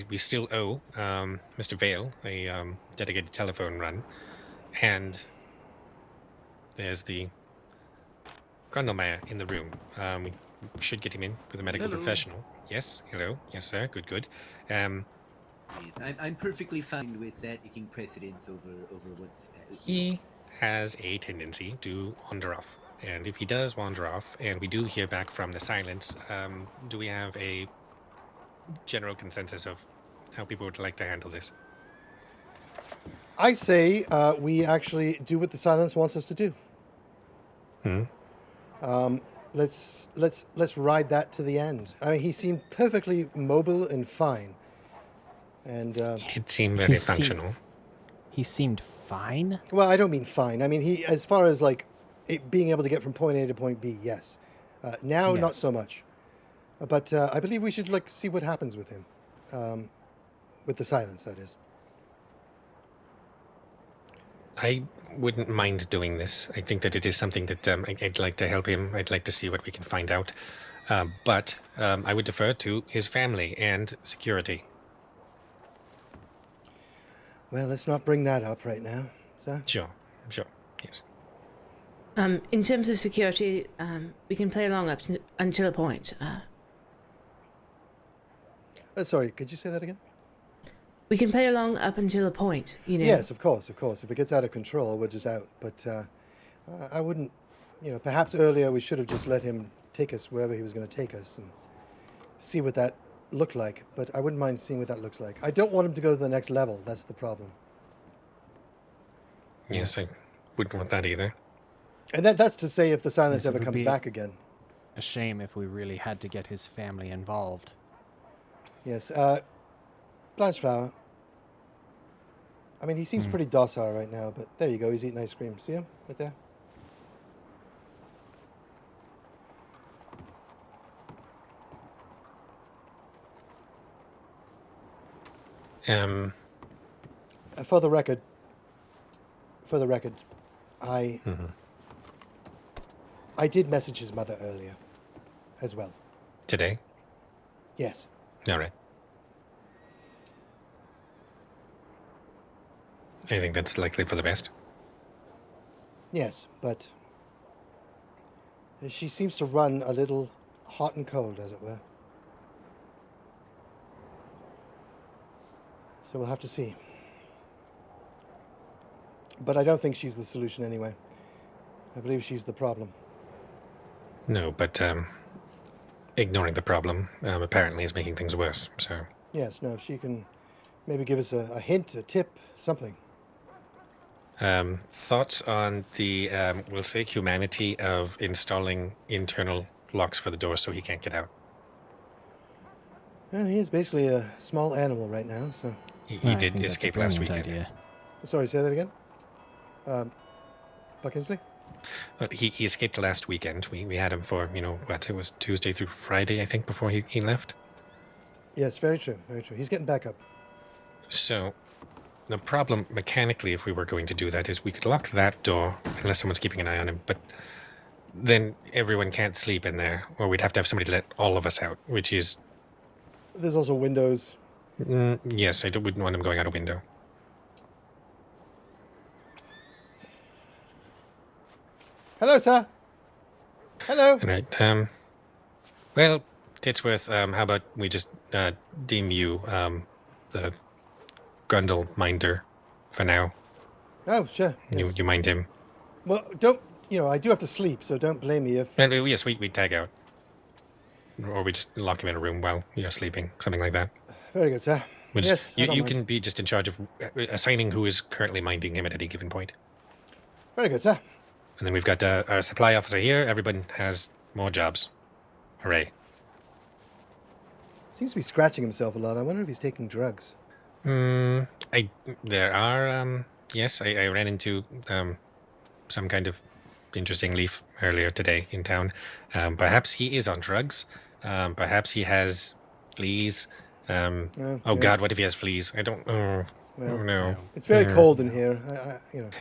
We still owe Mr. Vale a dedicated telephone run, and there's the Grundlemeyer in the room. We should get him in with a medical Hello. professional. Yes, hello, yes sir, good. Yes, I'm perfectly fine with that taking precedence over what's... He has a tendency to wander off, and if he does wander off, and we do hear back from the silence, do we have a general consensus of how people would like to handle this? I say we actually do what the silence wants us to do. Let's ride that to the end. I mean, he seemed perfectly mobile and fine, and It seemed very functional. He seemed fine. well, I don't mean fine. I mean he, as far as like being able to get from point A to point B, yes. Now, not Yes. so much. But I believe we should see what happens with him, with the silence. That is. I wouldn't mind doing this. I think that it is something that I'd like to help him. I'd like to see what we can find out. But I would defer to his family and security. Well, let's not bring that up right now, sir. Sure, yes. In terms of security, we can play along until a point. Sorry, could you say that again? We can play along up until a point, Yes, of course. If it gets out of control, we're just out. But I wouldn't, perhaps earlier we should have just let him take us wherever he was going to take us and see what that looked like. But I wouldn't mind seeing what that looks like. I don't want him to go to the next level. That's the problem. Yes, I wouldn't want that either. And that's to say if the silence Yes, it ever would comes be back again. A shame if we really had to get his family involved. Yes. Blanchflower. I mean, he seems pretty docile right now, but there you go. He's eating ice cream. See him right there? For the record, I did message his mother earlier as well. Today? Yes. All right. I think that's likely for the best. Yes, but she seems to run a little hot and cold, as it were. So we'll have to see. But I don't think she's the solution anyway. I believe she's the problem. No, but ignoring the problem apparently is making things worse, so... Yes, no, if she can maybe give us a hint, a tip, something. Thoughts on the, we'll say, humanity of installing internal locks for the door so he can't get out? Well, he is basically a small animal right now, so... He I did think that's a escape last brilliant weekend. idea. Sorry, say that again? Buck Hensley? Well, he escaped last weekend. We had him for, it was Tuesday through Friday, I think, before he left. Yes, very true, very true. He's getting back up. So, the problem mechanically, if we were going to do that, is we could lock that door, unless someone's keeping an eye on him, but then everyone can't sleep in there, or we'd have to have somebody let all of us out, which is... There's also windows. Yes, wouldn't want him going out a window. Hello, sir. Hello. All right. Well, Titsworth, how about we just deem you the Grundle minder for now. Oh, sure. Yes. You mind him? Well, don't, I do have to sleep, so don't blame me if... And yes, we tag out. Or we just lock him in a room while you're sleeping, something like that. Very good, sir. We'll Yes, I don't you mind. can be just in charge of assigning who is currently minding him at any given point. Very good, sir. And then we've got our supply officer here. Everyone has more jobs. Hooray. Seems to be scratching himself a lot. I wonder if he's taking drugs. There are, yes, I ran into some kind of interesting leaf earlier today in town. Perhaps he is on drugs. Perhaps he has fleas. Oh, yes. God, what if he has fleas? I don't know. Well, Oh, no. It's very cold in here.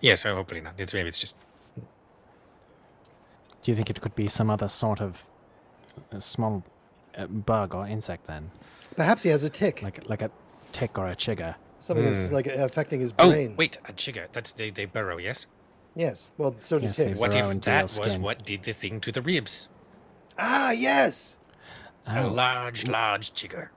Yes, so hopefully not. Maybe it's just... Do you think it could be some other sort of small bug or insect then? Perhaps he has a tick. Like a tick or a chigger? Something that's like affecting his Oh, brain. wait, a chigger. They burrow, yes? Yes. Well, so do Yes, they ticks. What burrow if into that your was skin. what did the thing to the ribs? Ah, yes. A Oh, large chigger.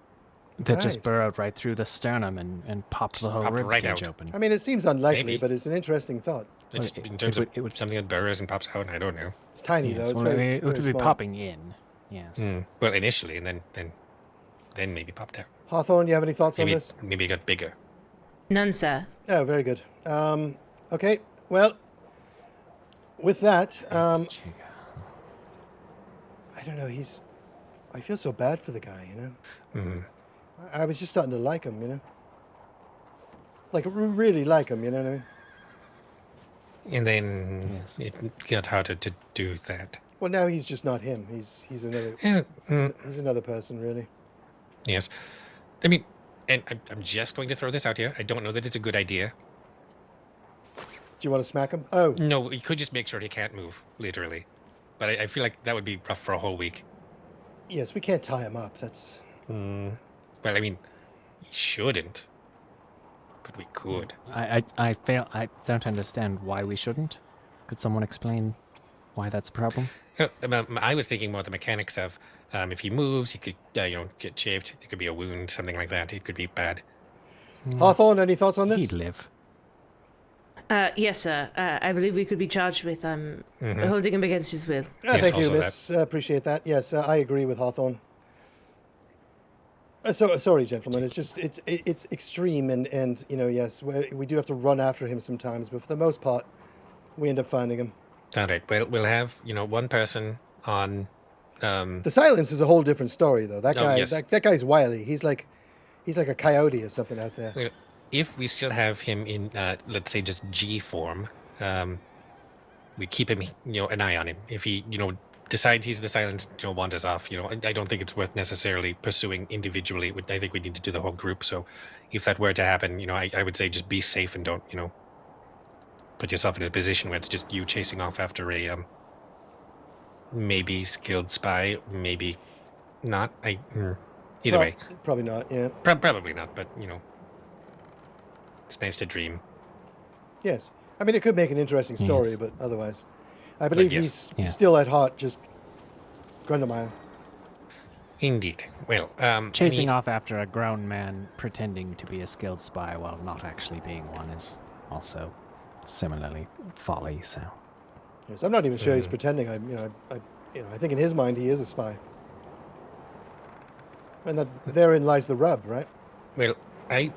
that just Right. burrowed right through the sternum and popped the whole popped rib right cage out. open. I mean, it seems unlikely, Maybe. but it's an interesting thought. It's, Well, in terms it of would- something that burrows and pops out, I don't know. It's tiny, Yes, though. It's well, very, it would very be small. popping in. Yes. Well, initially, and then maybe popped out. Hawthorne, you have any thoughts on Maybe this? maybe it got bigger. None, sir. Oh, very good. Okay, well, with that, Chigger. I don't know, I feel so bad for the guy, Mm. I was just starting to like him, Like, really like him, you know what I mean? And then Yes. it got harder to do that. Well, now he's just not him. He's another he's another person, really. Yes. I mean, and I'm just going to throw this out here. I don't know that it's a good idea. Do you want to smack him? Oh, No, we could just make sure he can't move, literally. But I feel like that would be rough for a whole week. yes, we can't tie him up. That's... Well, I mean, he shouldn't. But we could. I don't understand why we shouldn't. Could someone explain why that's a problem? I was thinking more the mechanics of if he moves, he could, get shaved. It could be a wound, something like that. It could be bad. Hawthorne, any thoughts on this? He'd live. Yes, sir. I believe we could be charged with holding him against his will. Yes, Thank you, also miss. Appreciate that. Yes, I agree with Hawthorne. Sorry, gentlemen. It's just it's extreme, and yes, we do have to run after him sometimes, but for the most part, we end up finding him. All right. Well, we'll have one person on. The silence is a whole different story, though. That Oh, guy, yes. that guy's wily. He's like a coyote or something out there. Well, if we still have him in, let's say, just G form, we keep him, an eye on him. If he, decides he's the silence, wanders off, I don't think it's worth necessarily pursuing individually. I think we need to do the whole group. So if that were to happen, I would say just be safe and don't, put yourself in a position where it's just you chasing off after a, maybe skilled spy, maybe not. Either way. Probably not. Yeah. Probably not, but, it's nice to dream. Yes. I mean, it could make an interesting story, Yes. but otherwise, I believe yes. he's Yeah. still at heart just Grundlemeyer. Indeed. Well, Chasing off after a grown man pretending to be a skilled spy while not actually being one is also similarly folly. So Yes, I'm not even sure he's pretending. I think in his mind he is a spy, and that therein lies the rub, right? Well, I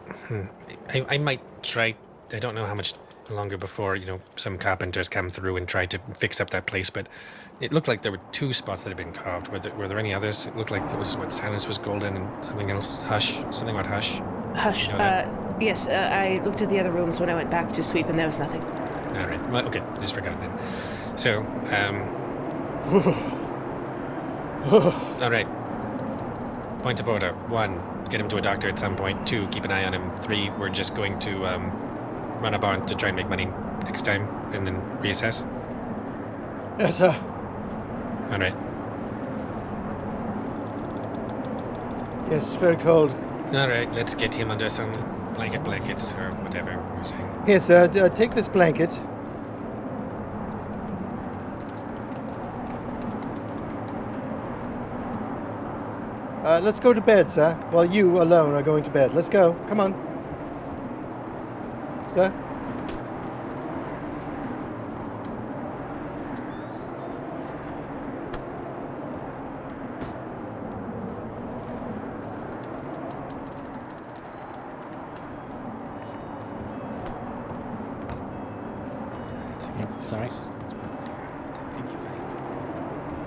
might try. I don't know how much longer before some carpenters come through and try to fix up that place, but it looked like there were 2 spots that had been carved. Were there any others? It looked like it was silence was golden and something else. Something about hush. Hush. You know that? Yes, I looked at the other rooms when I went back to sweep, and there was nothing. All right. Well, okay. Disregard then. So, all right. Point of order: 1, get him to a doctor at some point. 2, keep an eye on him. 3, we're just going to run a barn to try and make money next time, and then reassess. Yes, sir. All right. Yes, very cold. All right. Let's get him under some blankets or whatever we're saying. Here, sir. Take this blanket. Let's go to bed, sir. While you alone are going to bed. Let's go. Come on. Sir? Yeah, sorry. I think if I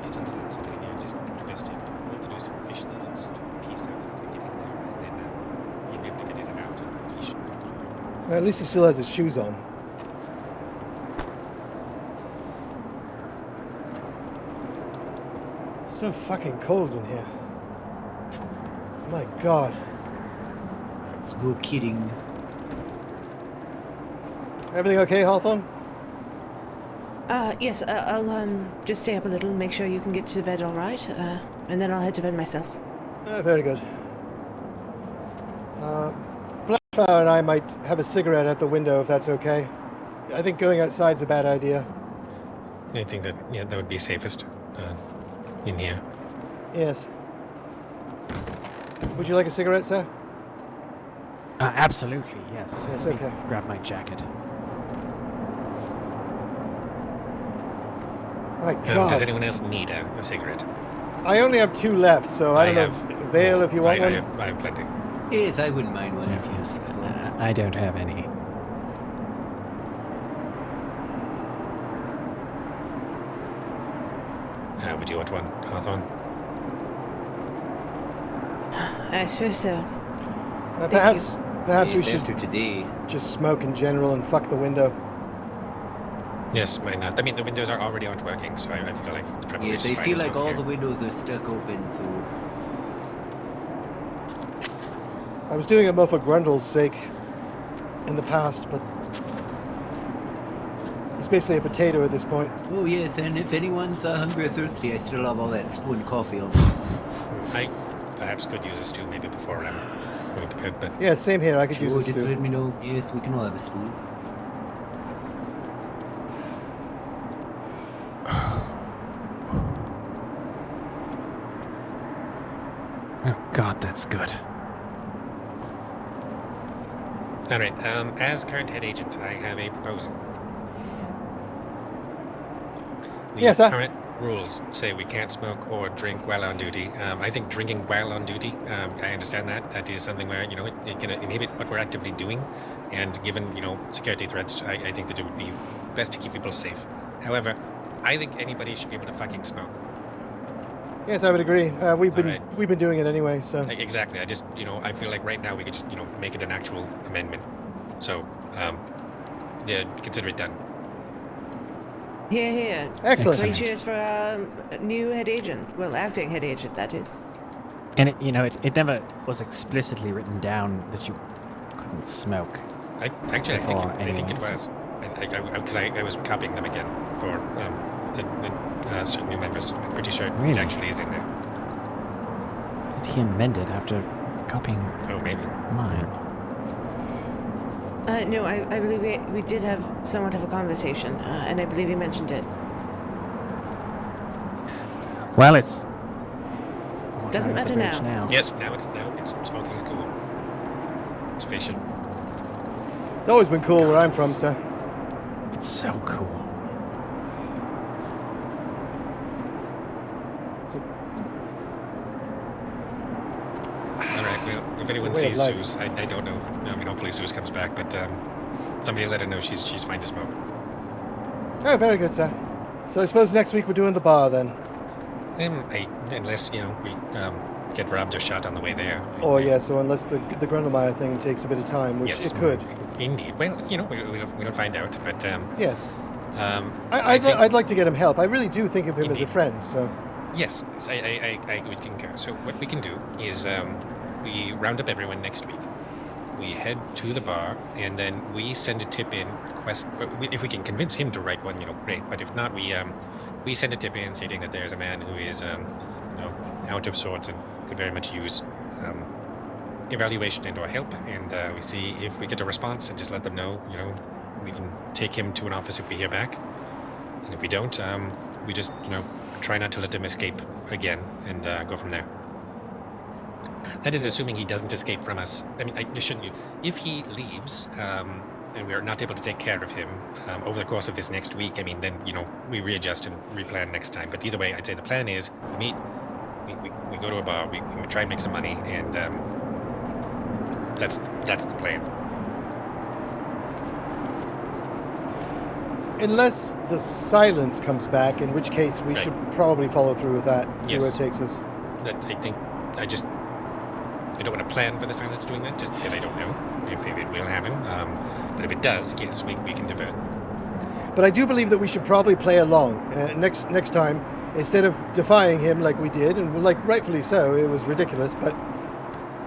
get on the something here, just twist it. All I have to do is fish the little stupid piece out that I'm going to get in there, and then he'll be able to get in and out, and he should. Well, at least he still has his shoes on. So fucking cold in here. My God. No kidding. Everything okay, Hawthorne? Yes, I'll just stay up a little, make sure you can get to bed all right, and then I'll head to bed myself. Very good. Blackflower and I might have a cigarette at the window if that's okay. I think going outside's a bad idea. I think that, yeah, that would be safest in here. Yes. Would you like a cigarette, sir? Absolutely, yes. Just Yes, let me okay. grab my jacket. My God. Does anyone else need a cigarette? I only have 2 left, so I don't know. Vale, if you want one. I have plenty. Yes, I wouldn't mind one if you Yes, I don't have any. Would you want one, Hawthorne? I suppose so. Perhaps we should after today. just smoke in general and fuck the window. Yes, why not? I mean, the windows are already aren't working, so I feel like it's probably Yes, just I fine feel to like smoke all here. the windows are stuck open, so I was doing it more for Grundle's sake in the past, but he's basically a potato at this point. oh yes, and if anyone's hungry or thirsty, I still have all that spoon coffee on. I perhaps could use a stew maybe before I'm going to bed, but Yeah, same here. I could Sure, use just this let too. me know. Yes, we can all have a spoon. Oh God, that's good. all right. As current head agent, I have a proposal. The Yes, sir. current rules say we can't smoke or drink while on duty. I think drinking while on duty, I understand that. That is something where, it can inhibit what we're actively doing. And given, security threats, I think that it would be best to keep people safe. However, I think anybody should be able to fucking smoke. Yes, I would agree. We've Alright. been doing it anyway, so Exactly. I just, I feel like right now we could just, make it an actual amendment. So, yeah, consider it done. Here, here. excellent. Three cheers for our new head agent. Well, acting head agent, that is. And it never was explicitly written down that you couldn't smoke. I think Before it anyone was. Because I was copying them again for certain new members. I'm pretty sure Really? it actually is in there. Did he amend it after copying Oh, maybe. mine? No, I believe we did have somewhat of a conversation, and I believe he mentioned it. Well, it's Doesn't water under the matter bridge now. Yes, now it's smoking is cool. It's fishing. It's always been cool where I'm from, sir. It's so cool. All right. Well, if anyone way of sees life. Suze, I don't know. I mean, hopefully Suze comes back, but somebody let her know she's fine to smoke. Oh, very good, sir. So I suppose next week we're doing the bar then. Unless we get robbed or shot on the way there. Oh yeah, so unless the Grundlemeyer thing takes a bit of time, which Yes. it could. Indeed. Well, we'll find out. But Yes. I think- I'd like to get him help. I really do think of him as a Indeed. friend, so yes, I would concur. So what we can do is we round up everyone next week. We head to the bar, and then we send a tip in request. If we can convince him to write one, great. But if not, we send a tip in stating that there's a man who is out of sorts and could very much use evaluation and/or help. And we see if we get a response, and just let them know. We can take him to an office if we hear back, and if we don't, we just try not to let him escape again, and go from there. That is assuming he doesn't escape from us. I mean, shouldn't you? If he leaves, and we are not able to take care of him over the course of this next week, I mean, then, we readjust and replan next time. But either way, I'd say the plan is we meet, we go to a bar, we try and make some money, and that's the plan. Unless the silence comes back, in which case we Right. should probably follow through with that, see Yes. where it takes us. I think I don't want to plan for the silence doing that, just because I don't know if it will happen. But if it does, yes, we can divert. But I do believe that we should probably play along. Next time, instead of defying him like we did, and like rightfully so, it was ridiculous, but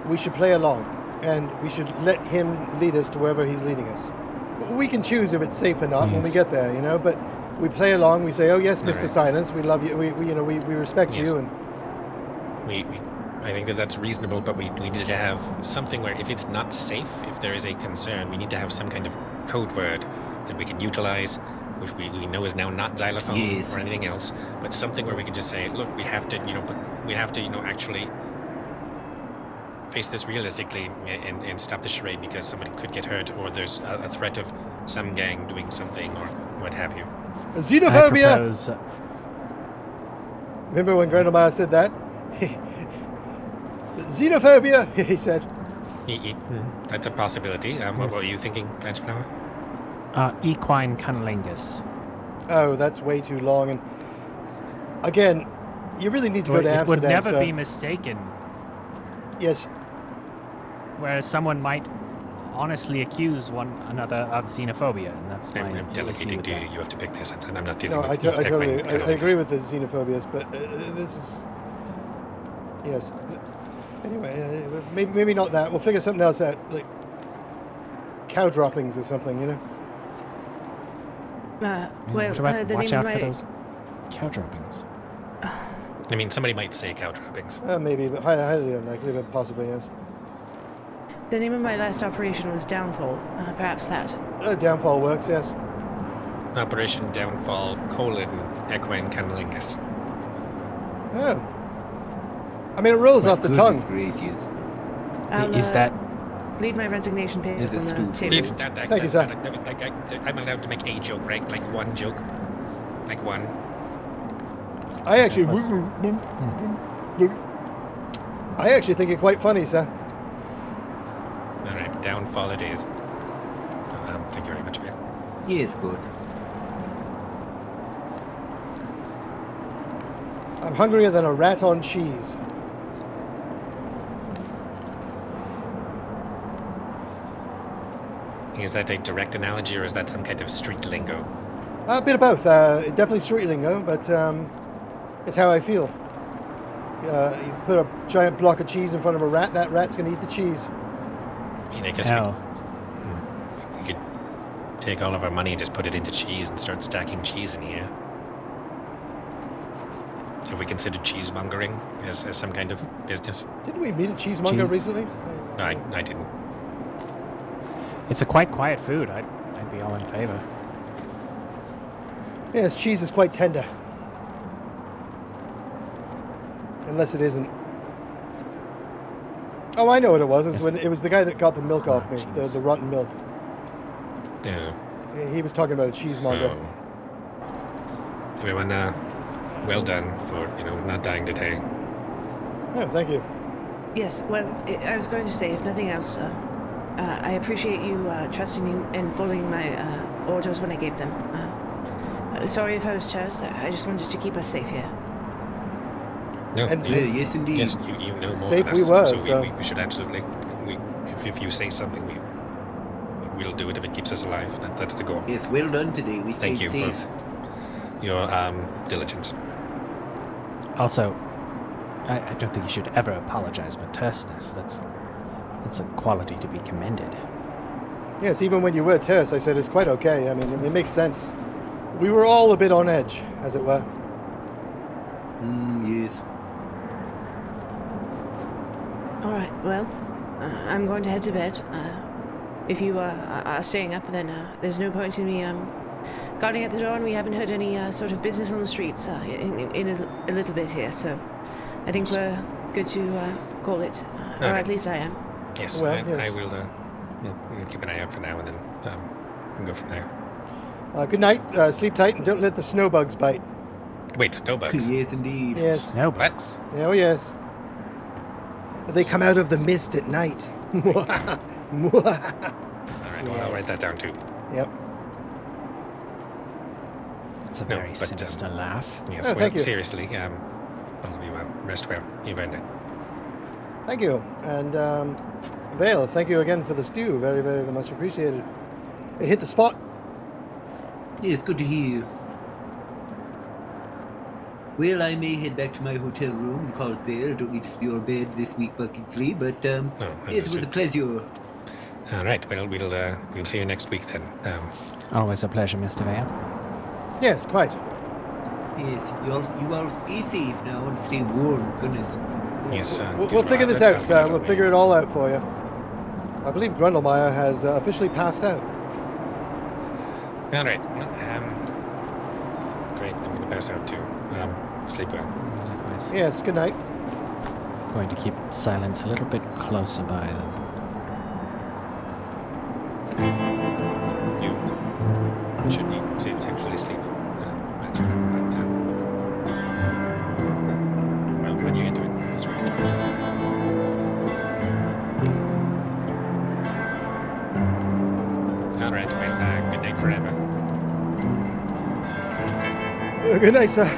we should play along. And we should let him lead us to wherever he's leading us. We can choose if it's safe or not when we get there, but we play along, we say, oh yes, Mr. Right. Silence, we love you, we respect Yes. you, and I think that's reasonable, but we need to have something where if it's not safe, if there is a concern, we need to have some kind of code word that we can utilize, which we know is now not xylophone Yes. or anything else, but something where we can just say, look, we have to, actually face this realistically and stop the charade because somebody could get hurt or there's a threat of some gang doing something or what have you. I xenophobia! propose, Remember when Grandma said that? Xenophobia, he said. That's a possibility. What were you thinking, Blanchflower? equine cunnilingus. Oh, that's way too long, and again, you really need to go to It Amsterdam, would never so- be mistaken, Yes, whereas someone might honestly accuse one another of xenophobia, and that's my I'm issue delegating with to you. that. You have to pick this, and I'm not dealing no, with I totally equine I agree cunnilingus. with the xenophobias, but this is... Yes. Anyway, maybe not that. We'll figure something else out, like cow droppings or something, What Well, about the watch name out of for my... those cow droppings? I mean, somebody might say cow droppings. Maybe, but highly unlikely, but possibly, yes. The name of my last operation was Downfall. Perhaps that. Downfall works, yes. Operation Downfall, equine cunnilingus. Oh. I mean, it rolls off the tongue. Gracious. I'll, Is that leave my resignation papers Is on it the stupid? table. It's not that. Thank you, sir. I'm allowed to make a joke, right? Like one joke. Like one. I actually... Was- I actually think it quite funny, sir. All right, Downfall it is. Thank you very much, Bill. Yes, of course. I'm hungrier than a rat on cheese. Is that a direct analogy, or is that some kind of street lingo? A bit of both. Definitely street lingo, but it's how I feel. You put a giant block of cheese in front of a rat, that rat's going to eat the cheese. I mean, I guess we could take all of our money and just put it into cheese and start stacking cheese in here. Have we considered cheesemongering as some kind of business? Didn't we meet a cheesemonger Cheese. recently? No, I didn't. It's a quite quiet food. I'd be all in favor. Yes, cheese is quite tender. Unless it isn't. Oh, I know what it was. It's when it was the guy that got the milk off me, cheese. the rotten milk. No. He was talking about a cheesemonger. Oh. Everyone, well done for not dying today. Oh, thank you. Yes, well, I was going to say, if nothing else, I appreciate you trusting me and following my orders when I gave them. Sorry if I was terse. I just wanted to keep us safe here. No, And- Yes, indeed. yes, you know more Safe than we us, were, so so- we should absolutely. If you say something, we'll do it if it keeps us alive. That's the goal. Yes, well done today. We Thank stayed you safe. for your diligence. Also, I don't think you should ever apologize for terseness. That's a quality to be commended. Yes, even when you were terse, I said it's quite okay. I mean, it makes sense. We were all a bit on edge, as it were. Yes. All right, well, I'm going to head to bed. If you are staying up, then there's no point in me guarding at the door, and we haven't heard any sort of business on the streets in a little bit here, so I think we're good to call it, or Okay. at least I am. Yes, Well, I yes. will we'll keep an eye out for now, and then can go from there. Good night. Sleep tight and don't let the snow bugs bite. Wait, snowbugs. Yes, indeed. Yes. Snowbugs. Oh, yes. They come out of the mist at night. All right, well, I'll write Yes. that down too. Yep. It's a No, very but, sinister laugh. Yes, Oh, well, thank you. seriously, all of you rest well. You've earned it. Thank you. And Vale, thank you again for the stew. Very, very much appreciated. It hit the spot. Yes, good to hear. Well, I may head back to my hotel room and call it there. I don't need to see your bed this week, Buckingsley, but yes, it was a understood. pleasure. All right, well, we'll see you next week then. Always a pleasure, Mr. Vale. Yes, quite. Yes, you all stay safe now and stay warm. Goodness. Yes, We'll figure this out, sir. We'll figure it all out for you. I believe Grundlemeyer has officially passed out. All right, well, great. I'm going to pass out too. Sleep well. Likewise. Yes, good night. Going to keep silence a little bit closer by them. You should be safe to actually sleep. But, well, when you get to it, that's right. All right, well, good night forever. Good night, sir.